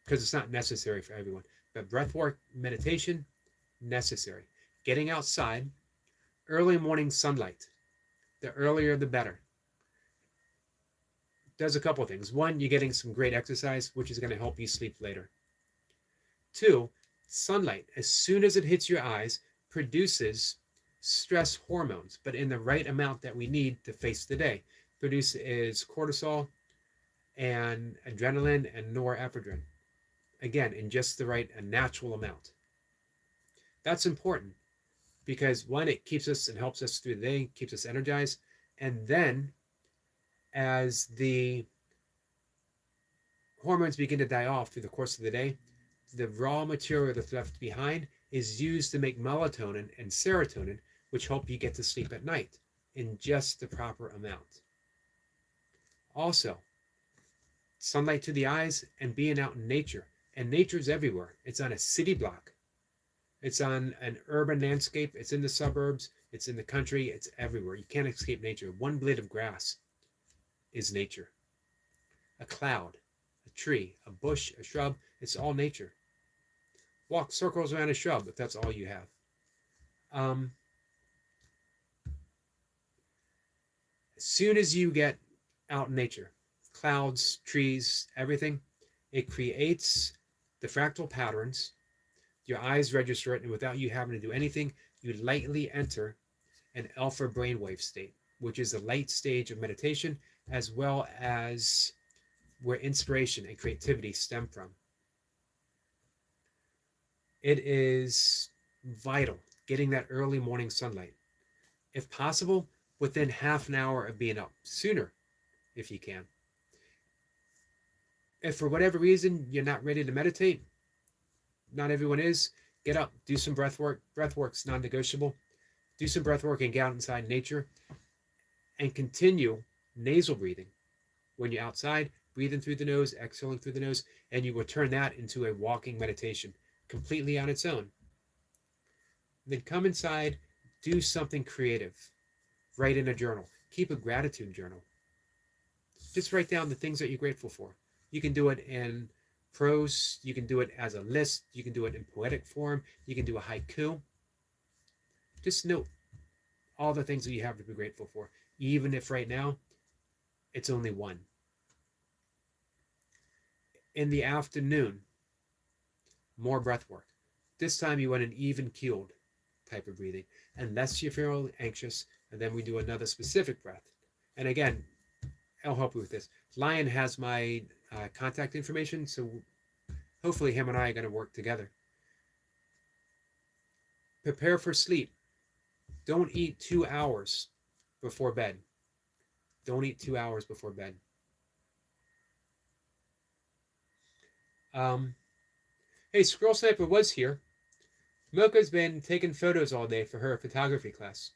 because it's not necessary for everyone. But breath work, meditation, necessary. Getting outside, early morning sunlight. The earlier, the better. Does a couple things. One, you're getting some great exercise, which is going to help you sleep later. Two, sunlight, as soon as it hits your eyes, produces stress hormones, but in the right amount that we need to face the day. Produces cortisol and adrenaline and norepinephrine. Again, in just the right and natural amount. That's important because one, it keeps us and helps us through the day, keeps us energized. And then as the hormones begin to die off through the course of the day, the raw material that's left behind is used to make melatonin and serotonin, which help you get to sleep at night in just the proper amount. Also, sunlight to the eyes and being out in nature. And nature's everywhere. It's on a city block. It's on an urban landscape. It's in the suburbs. It's in the country. It's everywhere. You can't escape nature. One blade of grass is nature. A cloud, a tree, a bush, a shrub, it's all nature. Walk circles around a shrub if that's all you have. As soon as you get out in nature, clouds, trees, everything, it creates the fractal patterns. Your eyes register it, and without you having to do anything, you lightly enter an alpha brainwave state, which is a light stage of meditation, as well as where inspiration and creativity stem from. It is vital getting that early morning sunlight. If possible, within half an hour of being up, sooner if you can. If for whatever reason you're not ready to meditate, not everyone is, get up, do some breath work. Breath work's non-negotiable. Do some breath work and get out inside nature and continue nasal breathing. When you're outside, breathing through the nose, exhaling through the nose, and you will turn that into a walking meditation completely on its own. Then come inside, do something creative. Write in a journal. Keep a gratitude journal. Just write down the things that you're grateful for. You can do it in prose. You can do it as a list. You can do it in poetic form. You can do a haiku. Just note all the things that you have to be grateful for, even if right now it's only one. In the afternoon, more breath work. This time you want an even keeled type of breathing, unless you feel anxious, and then we do another specific breath. And again, I'll help you with this. Lion has my contact information, so hopefully him and I are going to work together. Prepare for sleep. Don't eat 2 hours before bed. Don't eat 2 hours before bed. Hey, Squirrel Sniper was here. Mocha's been taking photos all day for her photography class.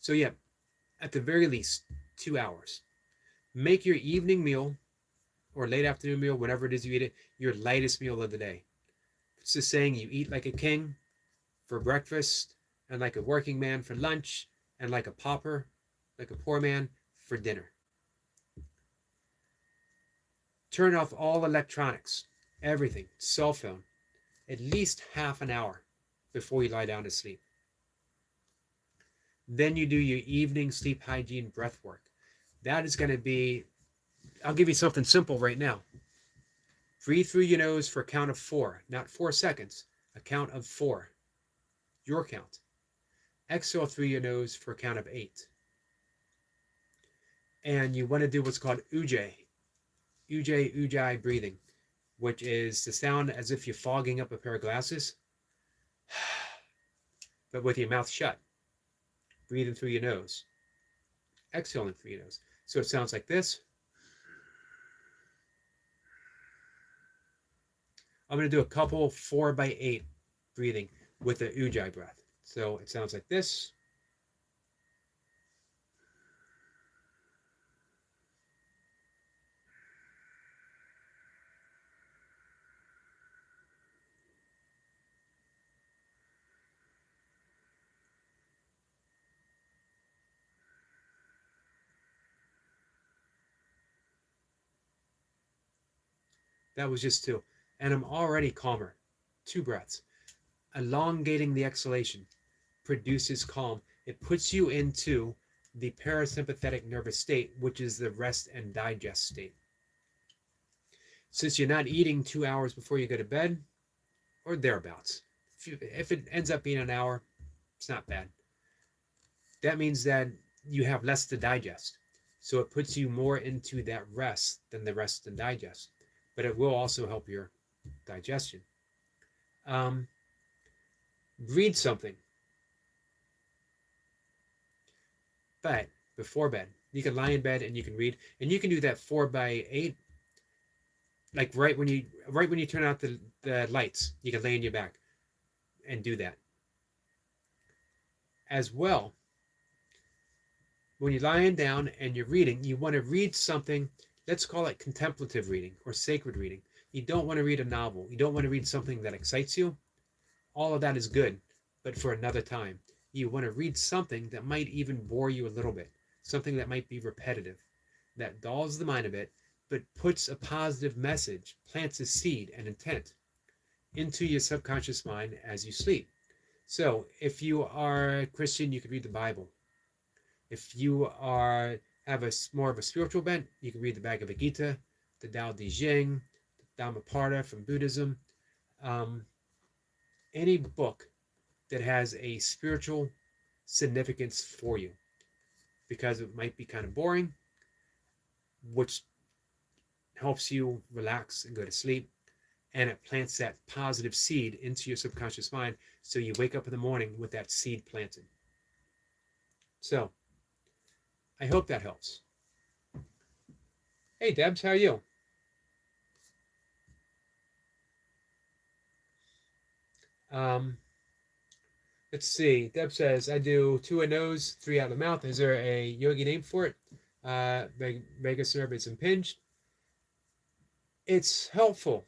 So yeah, at the very least, 2 hours. Make your evening meal or late afternoon meal, whenever it is you eat it, your lightest meal of the day. It's the saying, you eat like a king for breakfast, and like a working man for lunch, and like a pauper, like a poor man for dinner. Turn off all electronics, everything, cell phone, at least half an hour before you lie down to sleep. Then you do your evening sleep hygiene breath work. That is going to be, I'll give you something simple right now. Breathe through your nose for a count of 4, not 4 seconds, a count of 4. Your count. Exhale through your nose for a count of 8. And you want to do what's called ujjayi breathing, which is the sound as if you're fogging up a pair of glasses, but with your mouth shut. Breathing through your nose. Exhaling through your nose. So it sounds like this. I'm going to do a couple 4x8 breathing with the ujjayi breath. So it sounds like this. That was just 2. And I'm already calmer. 2 breaths. Elongating the exhalation produces calm. It puts you into the parasympathetic nervous state, which is the rest and digest state. Since you're not eating 2 hours before you go to bed, or thereabouts, if it ends up being an hour, it's not bad. That means that you have less to digest. So it puts you more into that rest than the rest and digest. But it will also help your digestion. Read something. But before bed, you can lie in bed and you can read, and you can do that 4x8, like right when you turn out the lights, you can lay on your back and do that. As well, when you're lying down and you're reading, you want to read something, let's call it contemplative reading or sacred reading. You don't want to read a novel. You don't want to read something that excites you. All of that is good, but for another time. You want to read something that might even bore you a little bit, something that might be repetitive, that dulls the mind a bit, but puts a positive message, plants a seed, an intent into your subconscious mind as you sleep. So if you are a Christian, you could read the Bible. If you have more of a spiritual bent, you can read the Bhagavad Gita, the Tao Te Ching, the Dhammapada from Buddhism, any book that has a spiritual significance for you, because it might be kind of boring, which helps you relax and go to sleep, and it plants that positive seed into your subconscious mind, so you wake up in the morning with that seed planted. So I hope that helps. Hey Debs, how are you? Let's see. Deb says, I do 2 in nose, 3 out of the mouth. Is there a yogi name for it? Vagus nerve is impinged. It's helpful.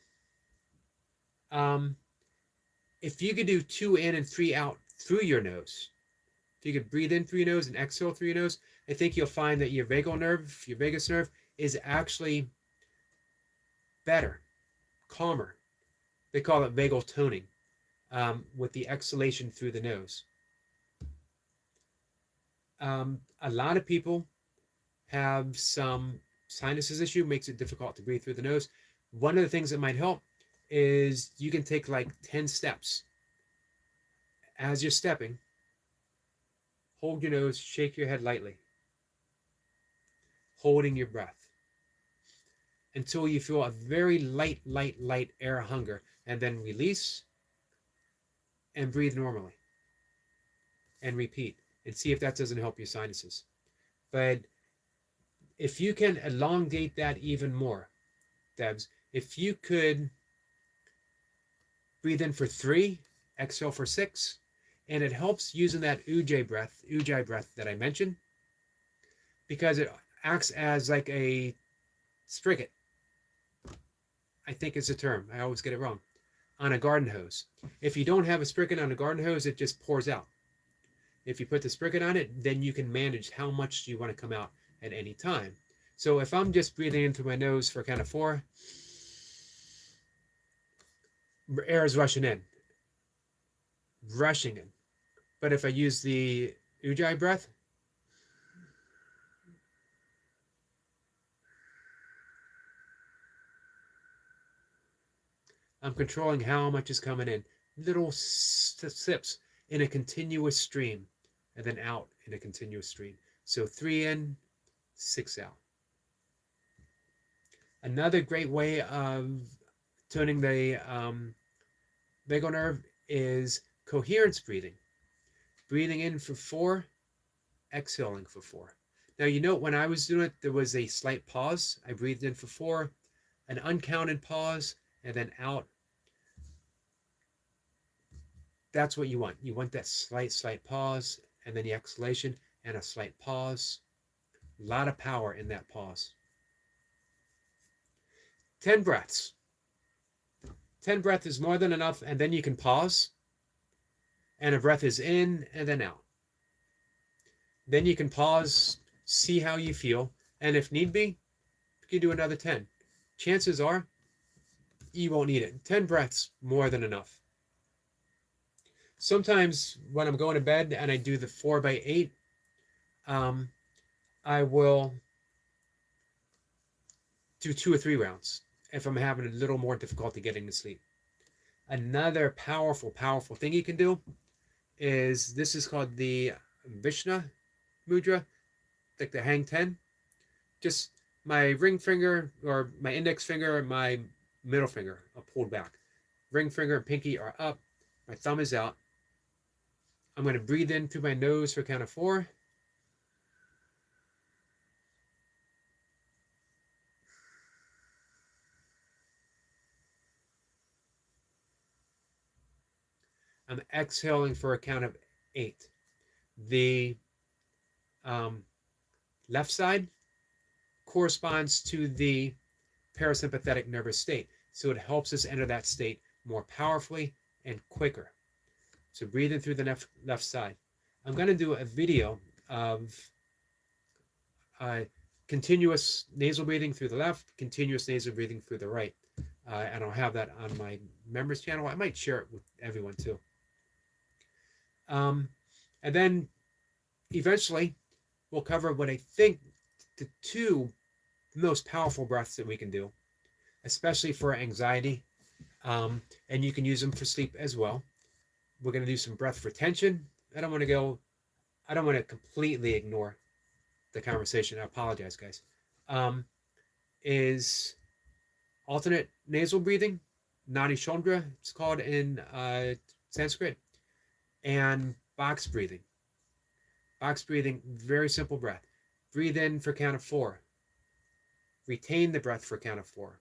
If you could do 2 in and 3 out through your nose, if you could breathe in through your nose and exhale through your nose, I think you'll find that your vagus nerve is actually better, calmer. They call it vagal toning. With the exhalation through the nose. A lot of people have some sinuses issue, makes it difficult to breathe through the nose. One of the things that might help is you can take like 10 steps. As you're stepping, hold your nose, shake your head lightly, holding your breath until you feel a very light air hunger, and then release and breathe normally and repeat, and see if that doesn't help your sinuses. But if you can elongate that even more, Debs, if you could breathe in for 3, exhale for 6, and it helps using that ujjayi breath that I mentioned, because it acts as like a spigot. I think is the term. I always get it wrong. On a garden hose. If you don't have a spigot on a garden hose, it just pours out. If you put the spigot on it, then you can manage how much you want to come out at any time. So if I'm just breathing into my nose for kind of 4, air is rushing in. But if I use the ujjayi breath, I'm controlling how much is coming in. Little sips in a continuous stream, and then out in a continuous stream. So 3 in, 6 out. Another great way of tuning the vagal nerve is coherence breathing. Breathing in for 4, exhaling for 4. Now, you know, when I was doing it, there was a slight pause. I breathed in for 4, an uncounted pause, and then out. That's what you want. You want that slight pause, and then the exhalation, and a slight pause. A lot of power in that pause. 10 breaths. 10 breaths is more than enough, and then you can pause, and a breath is in and then out. Then you can pause, see how you feel, and if need be, you can do another 10. Chances are, you won't need it. 10 breaths, more than enough. Sometimes when I'm going to bed and I do the 4x8, I will do 2 or 3 rounds if I'm having a little more difficulty getting to sleep. Another powerful thing you can do is, this is called the Vishnu Mudra, like the Hang 10. Just my ring finger or my index finger and my middle finger are pulled back. Ring finger and pinky are up. My thumb is out. I'm going to breathe in through my nose for a count of 4. I'm exhaling for a count of 8. The left side corresponds to the parasympathetic nervous state. So it helps us enter that state more powerfully and quicker. So breathe in through the left side. I'm going to do a video of continuous nasal breathing through the left, continuous nasal breathing through the right. And I'll have that on my members channel. I might share it with everyone too. And then eventually we'll cover what I think the 2 most powerful breaths that we can do, especially for anxiety. And you can use them for sleep as well. We're going to do some breath retention. I don't want to completely ignore the conversation. I apologize, guys. Is alternate nasal breathing, Nadi Shodhana, it's called in Sanskrit, and box breathing. Box breathing, very simple breath. Breathe in for a count of 4. Retain the breath for a count of 4.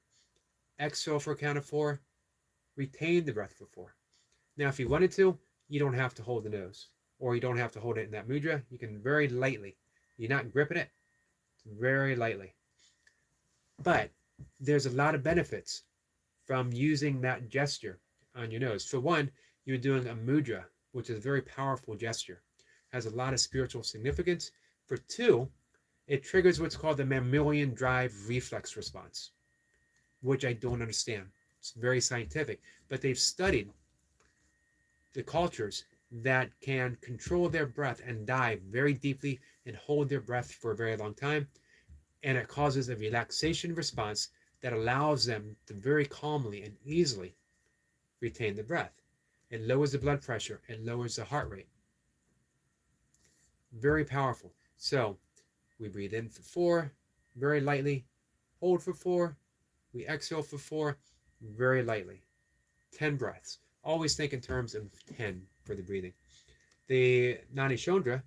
Exhale for a count of 4. Retain the breath for 4. Now, if you wanted to, you don't have to hold the nose, or you don't have to hold it in that mudra. You can very lightly. You're not gripping it, very lightly. But there's a lot of benefits from using that gesture on your nose. For one, you're doing a mudra, which is a very powerful gesture. Has a lot of spiritual significance. For 2, it triggers what's called the mammalian drive reflex response, which I don't understand. It's very scientific, but they've studied the cultures that can control their breath and dive very deeply and hold their breath for a very long time. And it causes a relaxation response that allows them to very calmly and easily retain the breath. It lowers the blood pressure. It lowers the heart rate. Very powerful. So we breathe in for 4, very lightly. Hold for 4. We exhale for 4, very lightly. 10 breaths. Always think in terms of 10 for the breathing. The Nadi Shodhana,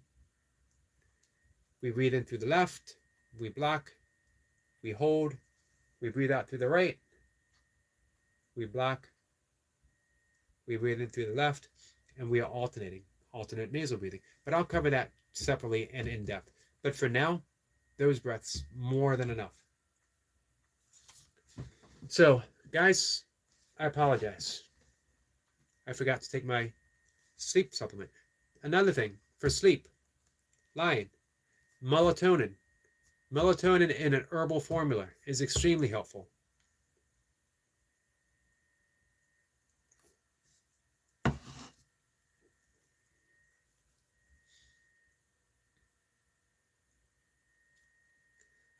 we breathe in through the left, we block, we hold, we breathe out through the right, we block, we breathe in through the left, and we are alternate nasal breathing. But I'll cover that separately and in depth. But for now, those breaths, more than enough. So, guys, I apologize. I forgot to take my sleep supplement. Another thing for sleep, lying, melatonin. Melatonin in an herbal formula is extremely helpful.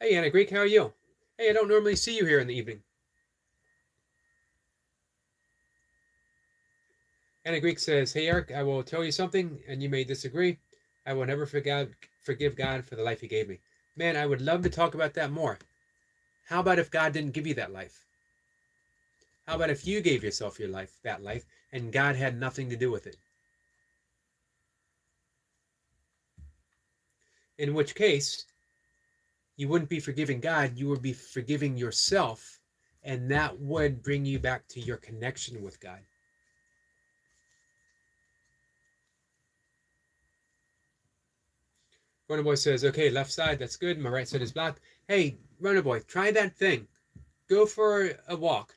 Hey, Anna Greek, how are you? Hey, I don't normally see you here in the evening. Anna Greek says, hey, Eric, I will tell you something, and you may disagree. I will never forgive God for the life he gave me. Man, I would love to talk about that more. How about if God didn't give you that life? How about if you gave yourself that life, and God had nothing to do with it? In which case, you wouldn't be forgiving God, you would be forgiving yourself, and that would bring you back to your connection with God. Runner Boy says, okay, left side, that's good. My right side is blocked. Hey, Runner Boy, try that thing. Go for a walk.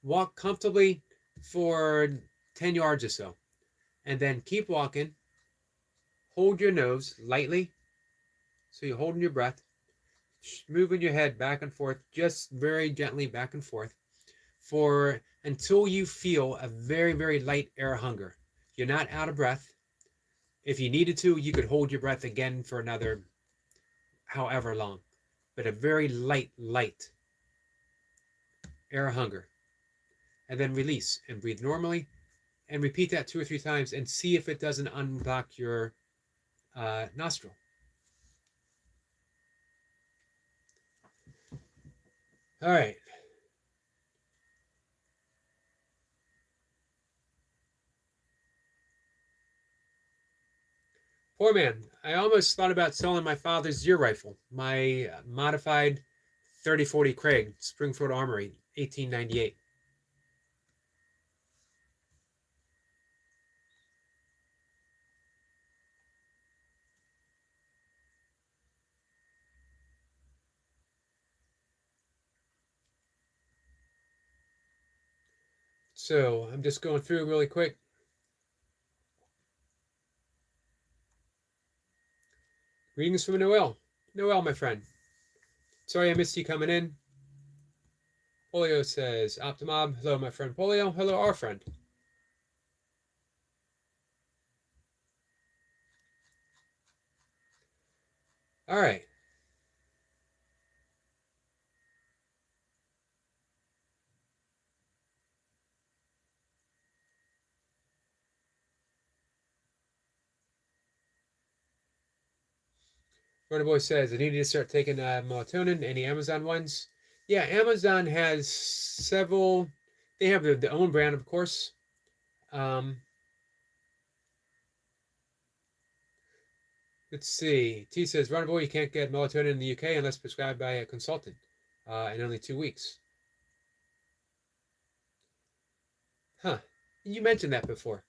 Walk comfortably for 10 yards or so. And then keep walking. Hold your nose lightly. So you're holding your breath. Moving your head back and forth, just very gently back and forth for until you feel a very, very light air hunger. You're not out of breath. If you needed to, you could hold your breath again for another however long, but a very light air hunger. And then release and breathe normally, and repeat that 2 or 3 times and see if it doesn't unblock your nostril. All right. Poor man, I almost thought about selling my father's deer rifle, my modified 3040 Craig, Springfield Armory, 1898. So I'm just going through really quick. Greetings from Noel. Noel, my friend. Sorry I missed you coming in. Polio says, Optimob, hello, my friend Polio. Hello, our friend. All right. Runner Boy says, I need to start taking melatonin. Any Amazon ones? Yeah, Amazon has several. They have their own brand, of course. Let's see. T says, Runner Boy, you can't get melatonin in the UK unless prescribed by a consultant in only 2 weeks. Huh. You mentioned that before.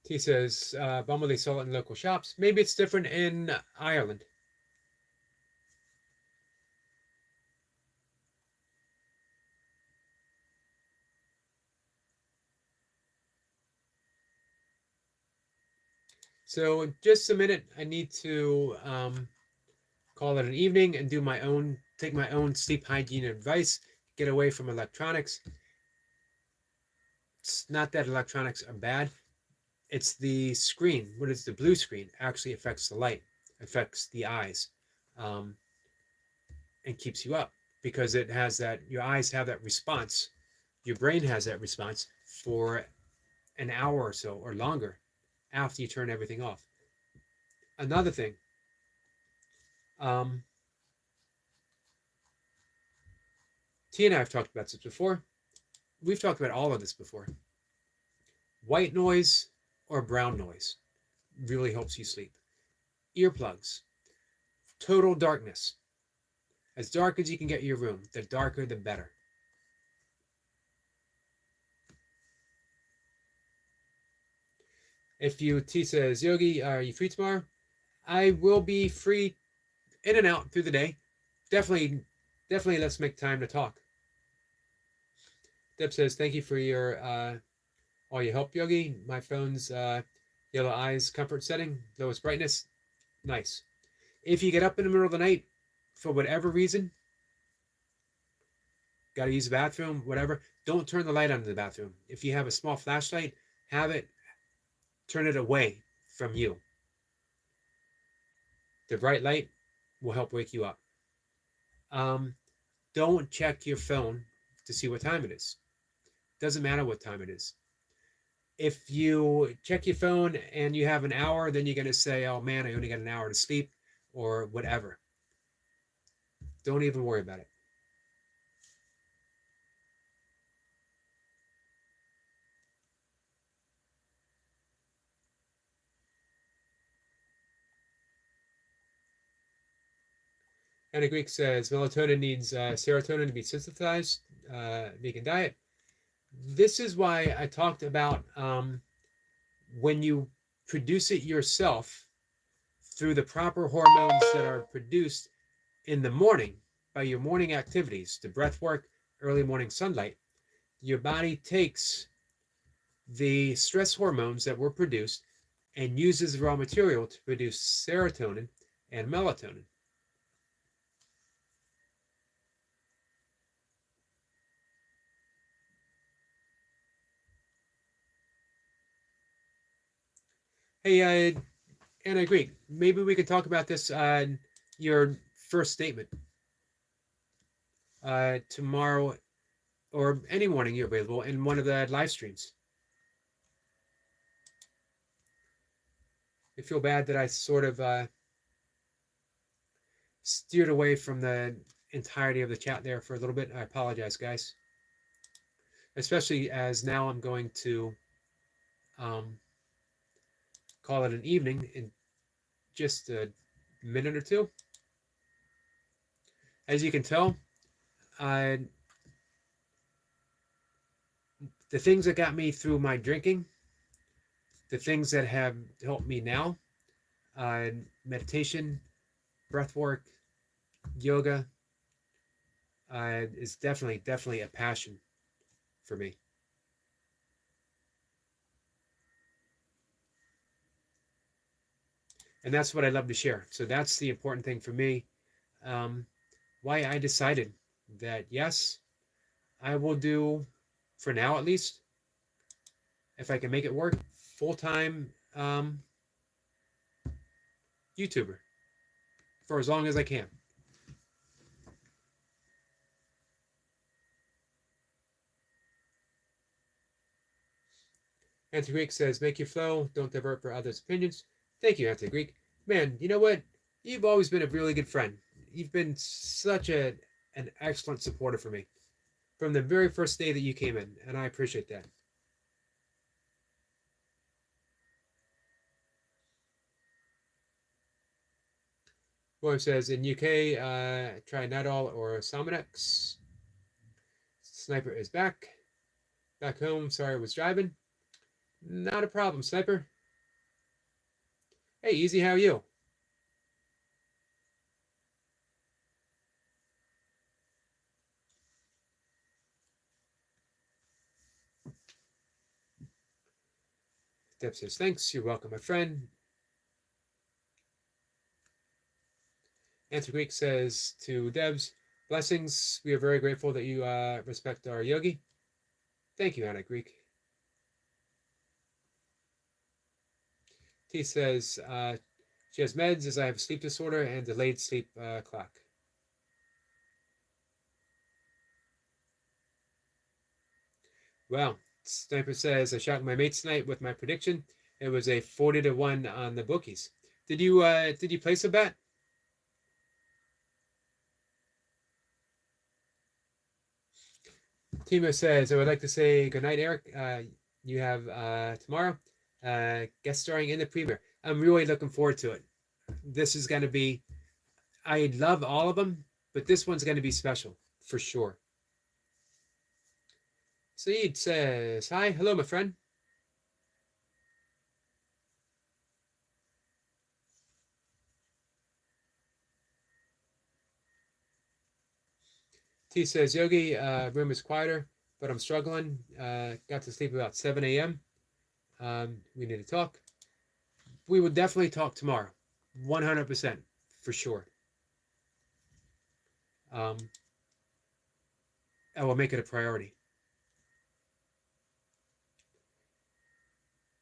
T says, Bumble, sell it in local shops. Maybe it's different in Ireland. So in just a minute, I need to call it an evening and take my own sleep hygiene advice, get away from electronics. It's not that electronics are bad. It's the screen. What is the blue screen? Actually affects the light, affects the eyes, and keeps you up because it has that, your eyes have that response. Your brain has that response for an hour or so or longer after you turn everything off. Another thing, T and I have talked about this before. We've talked about all of this before. White noise or brown noise really helps you sleep. Earplugs, total darkness. As dark as you can get your room, the darker the better. If you, T says, Yogi, are you free tomorrow? I will be free in and out through the day. Definitely let's make time to talk. Deb says, thank you for your all your help, Yogi. My phone's yellow eyes comfort setting, lowest brightness. Nice. If you get up in the middle of the night for whatever reason, got to use the bathroom, whatever, don't turn the light on in the bathroom. If you have a small flashlight, turn it away from you. The bright light will help wake you up. Don't check your phone to see what time it is. Doesn't matter what time it is. If you check your phone and you have an hour, then you're going to say, oh man, I only got an hour to sleep or whatever. Don't even worry about it. Anna Greek says melatonin needs serotonin to be synthesized. Vegan diet. This is why I talked about when you produce it yourself through the proper hormones that are produced in the morning by your morning activities, the breath work, early morning sunlight, your body takes the stress hormones that were produced and uses raw material to produce serotonin and melatonin. Hey, Anna Greek, maybe we could talk about this your first statement tomorrow or any morning you're available in one of the live streams. I feel bad that I sort of steered away from the entirety of the chat there for a little bit. I apologize, guys. Especially as now I'm going to call it an evening in just a minute or two. As you can tell, the things that got me through my drinking, the things that have helped me now, meditation, breath work, yoga, is definitely a passion for me. And that's what I love to share. So that's the important thing for me. Why I decided that, yes, I will do, for now at least, if I can make it work, full-time YouTuber for as long as I can. Anti Greek says, make your flow, don't divert for others' opinions. Thank you, Anti Greek. Man, you know what? You've always been a really good friend. You've been such an excellent supporter for me from the very first day that you came in, and I appreciate that. William says, in UK, try Nadal or Somonex. Sniper is back. Back home, sorry I was driving. Not a problem, Sniper. Hey, Easy, how are you? Deb says, thanks. You're welcome, my friend. Answer Greek says to Debs, blessings. We are very grateful that you respect our yogi. Thank you, Anna Greek. T says, she has meds as I have a sleep disorder and delayed sleep clock. Well, Sniper says, I shot my mates tonight with my prediction. It was a 40-1 on the bookies. Did you place a bet? Timo says, I would like to say good night, Eric. You have tomorrow guest starring in the premiere. I'm really looking forward to it. This is going to be, I love all of them, but this one's going to be special for sure. Saeed says, hi, hello, my friend. T says, Yogi, room is quieter, but I'm struggling. Got to sleep about 7 a.m. We need to talk. We will definitely talk tomorrow. 100% for sure. I will make it a priority.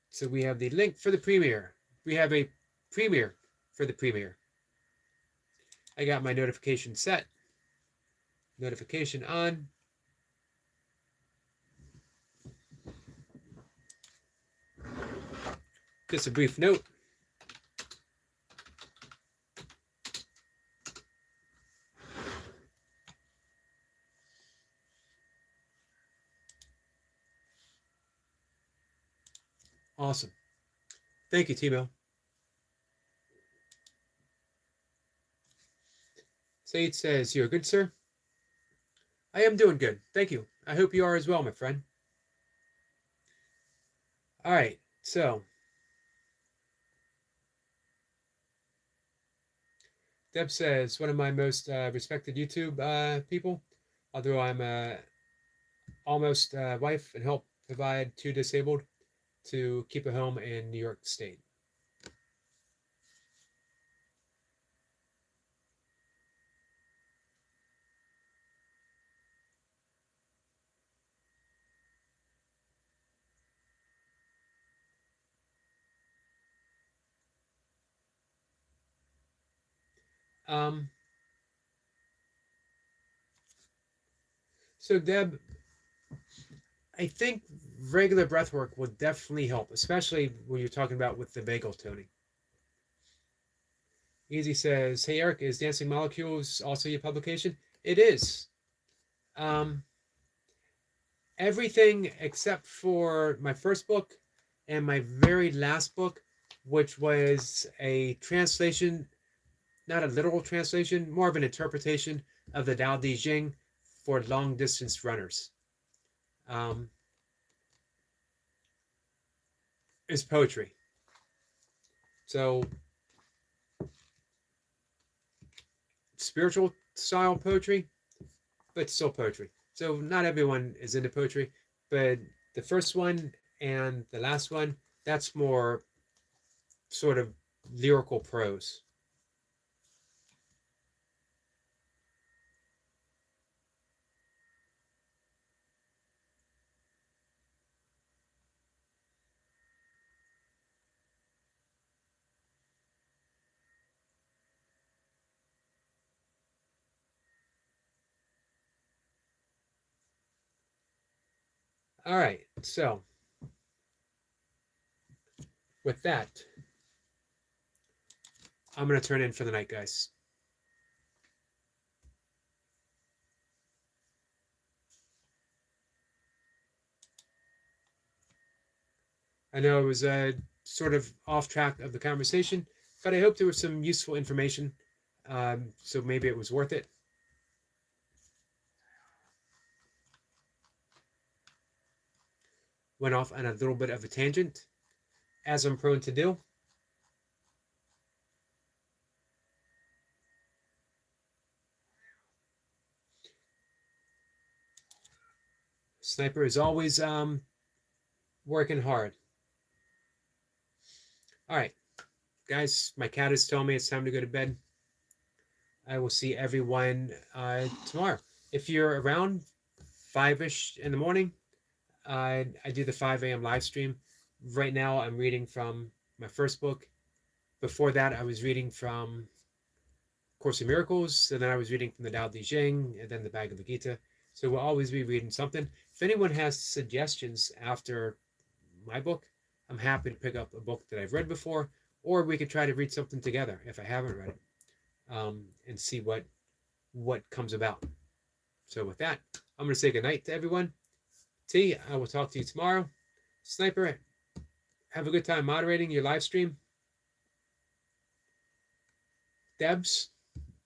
So we have the link for the premiere. We have a premiere for the premiere. I got my notification set. Notification on. Just a brief note. Awesome. Thank you, Timo. Said says, you're good, sir? I am doing good. Thank you. I hope you are as well, my friend. All right. So, Deb says, one of my most respected YouTube people, although I'm almost wife and help provide two disabled to keep a home in New York State. Um, so Deb, I think regular breath work will definitely help, especially when you're talking about with the vagal toning. Easy says, "Hey Eric, is Dancing Molecules also your publication?" It is. Um, Everything except for my first book and my very last book, which was a translation, not a literal translation, more of an interpretation of the Tao Te Ching for long distance runners. Um, is poetry. So spiritual style poetry, but still poetry. So not everyone is into poetry, but the first one and the last one, that's more sort of lyrical prose. All right, so with that, I'm going to turn in for the night, guys. I know it was sort of off track of the conversation, but I hope there was some useful information. So maybe it was worth it. Went off on a little bit of a tangent, as I'm prone to do. Sniper is always working hard. All right, guys, my cat is telling me it's time to go to bed. I will see everyone tomorrow. If you're around 5-ish in the morning, I do the 5 a.m. live stream. Right now, I'm reading from my first book. Before that, I was reading from Course in Miracles, and then I was reading from the Tao Te Ching, and then the Bhagavad Gita. So we'll always be reading something. If anyone has suggestions after my book, I'm happy to pick up a book that I've read before, or we could try to read something together if I haven't read it, and see what comes about. So with that, I'm going to say goodnight to everyone. T, I will talk to you tomorrow. Sniper, have a good time moderating your live stream. Debs,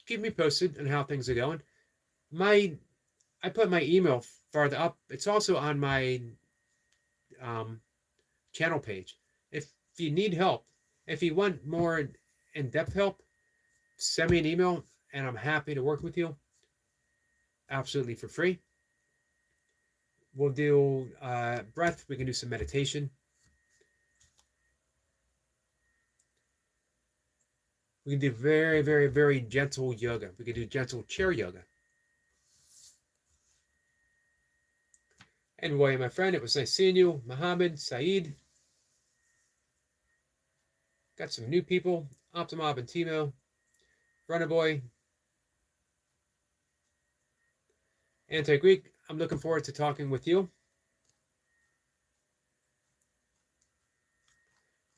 keep me posted on how things are going. I put my email farther up. It's also on my channel page. If you need help, if you want more in-depth help, send me an email and I'm happy to work with you absolutely for free. We'll do breath. We can do some meditation. We can do very, very, very gentle yoga. We can do gentle chair yoga. And Roy, my friend, it was nice seeing you. Mohammed, Saeed. Got some new people. Optimob and Timo. Runnerboy. Anti-Greek. I'm looking forward to talking with you.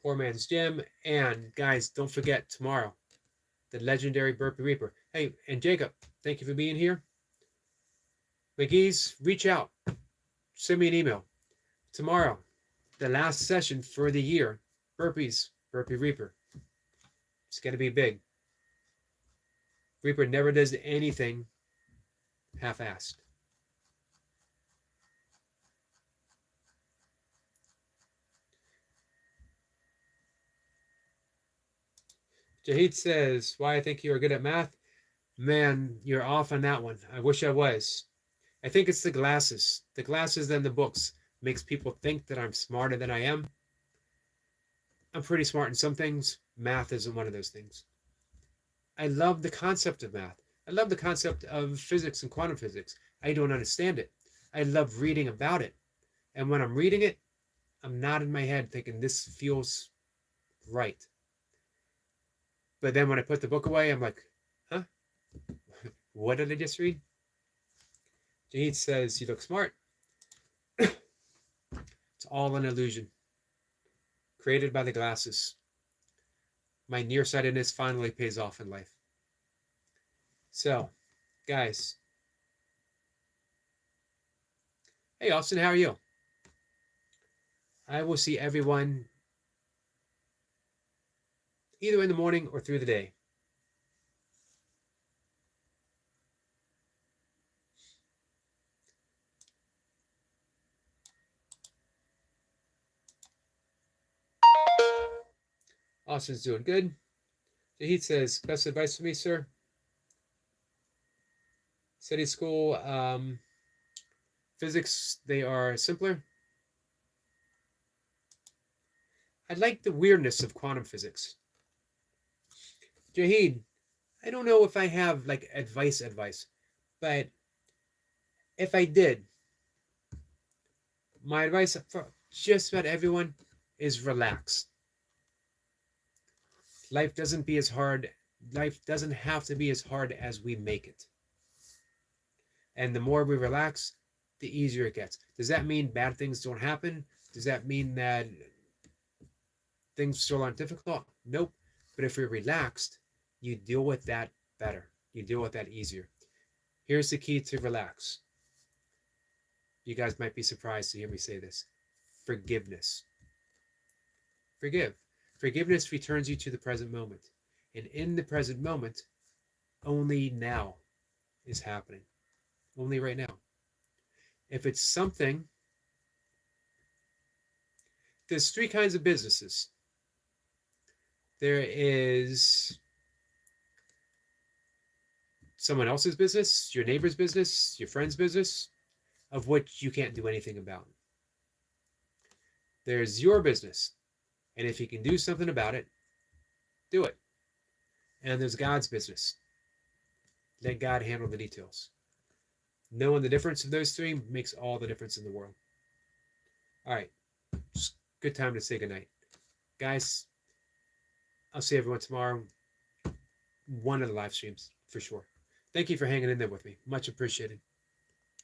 Poor Man's Gym. And guys, don't forget tomorrow, the legendary Burpee Reaper. Hey, and Jacob, thank you for being here. McGee's, reach out. Send me an email. Tomorrow, the last session for the year, Burpees, Burpee Reaper. It's going to be big. Reaper never does anything half-assed. Jahid says, why I think you are good at math? Man, you're off on that one. I wish I was. I think it's the glasses. The glasses and the books makes people think that I'm smarter than I am. I'm pretty smart in some things. Math isn't one of those things. I love the concept of math. I love the concept of physics and quantum physics. I don't understand it. I love reading about it. And when I'm reading it, I'm nodding my head thinking this feels right. But then when I put the book away, I'm like, huh? What did I just read? Jahid says, you look smart. It's all an illusion created by the glasses. My nearsightedness finally pays off in life. So, guys. Hey, Austin, how are you? I will see everyone either in the morning or through the day. Austin's doing good. He says, best advice for me, sir? Study school, physics, they are simpler. I like the weirdness of quantum physics. Jahid, I don't know if I have like advice, but if I did, my advice for just about everyone is relax. Life doesn't be as hard. Life doesn't have to be as hard as we make it. And the more we relax, the easier it gets. Does that mean bad things don't happen? Does that mean that things still aren't difficult? Nope. But if you're relaxed, you deal with that better. You deal with that easier. Here's the key to relax. You guys might be surprised to hear me say this. Forgiveness. Forgive. Forgiveness returns you to the present moment. And in the present moment, only now is happening. Only right now. If it's something, there's three kinds of businesses. There is someone else's business, your neighbor's business, your friend's business, of which you can't do anything about. There's your business. And if you can do something about it, do it. And there's God's business. Let God handle the details. Knowing the difference of those three makes all the difference in the world. All right. It's good time to say goodnight. Guys, I'll see everyone tomorrow. One of the live streams, for sure. Thank you for hanging in there with me. Much appreciated.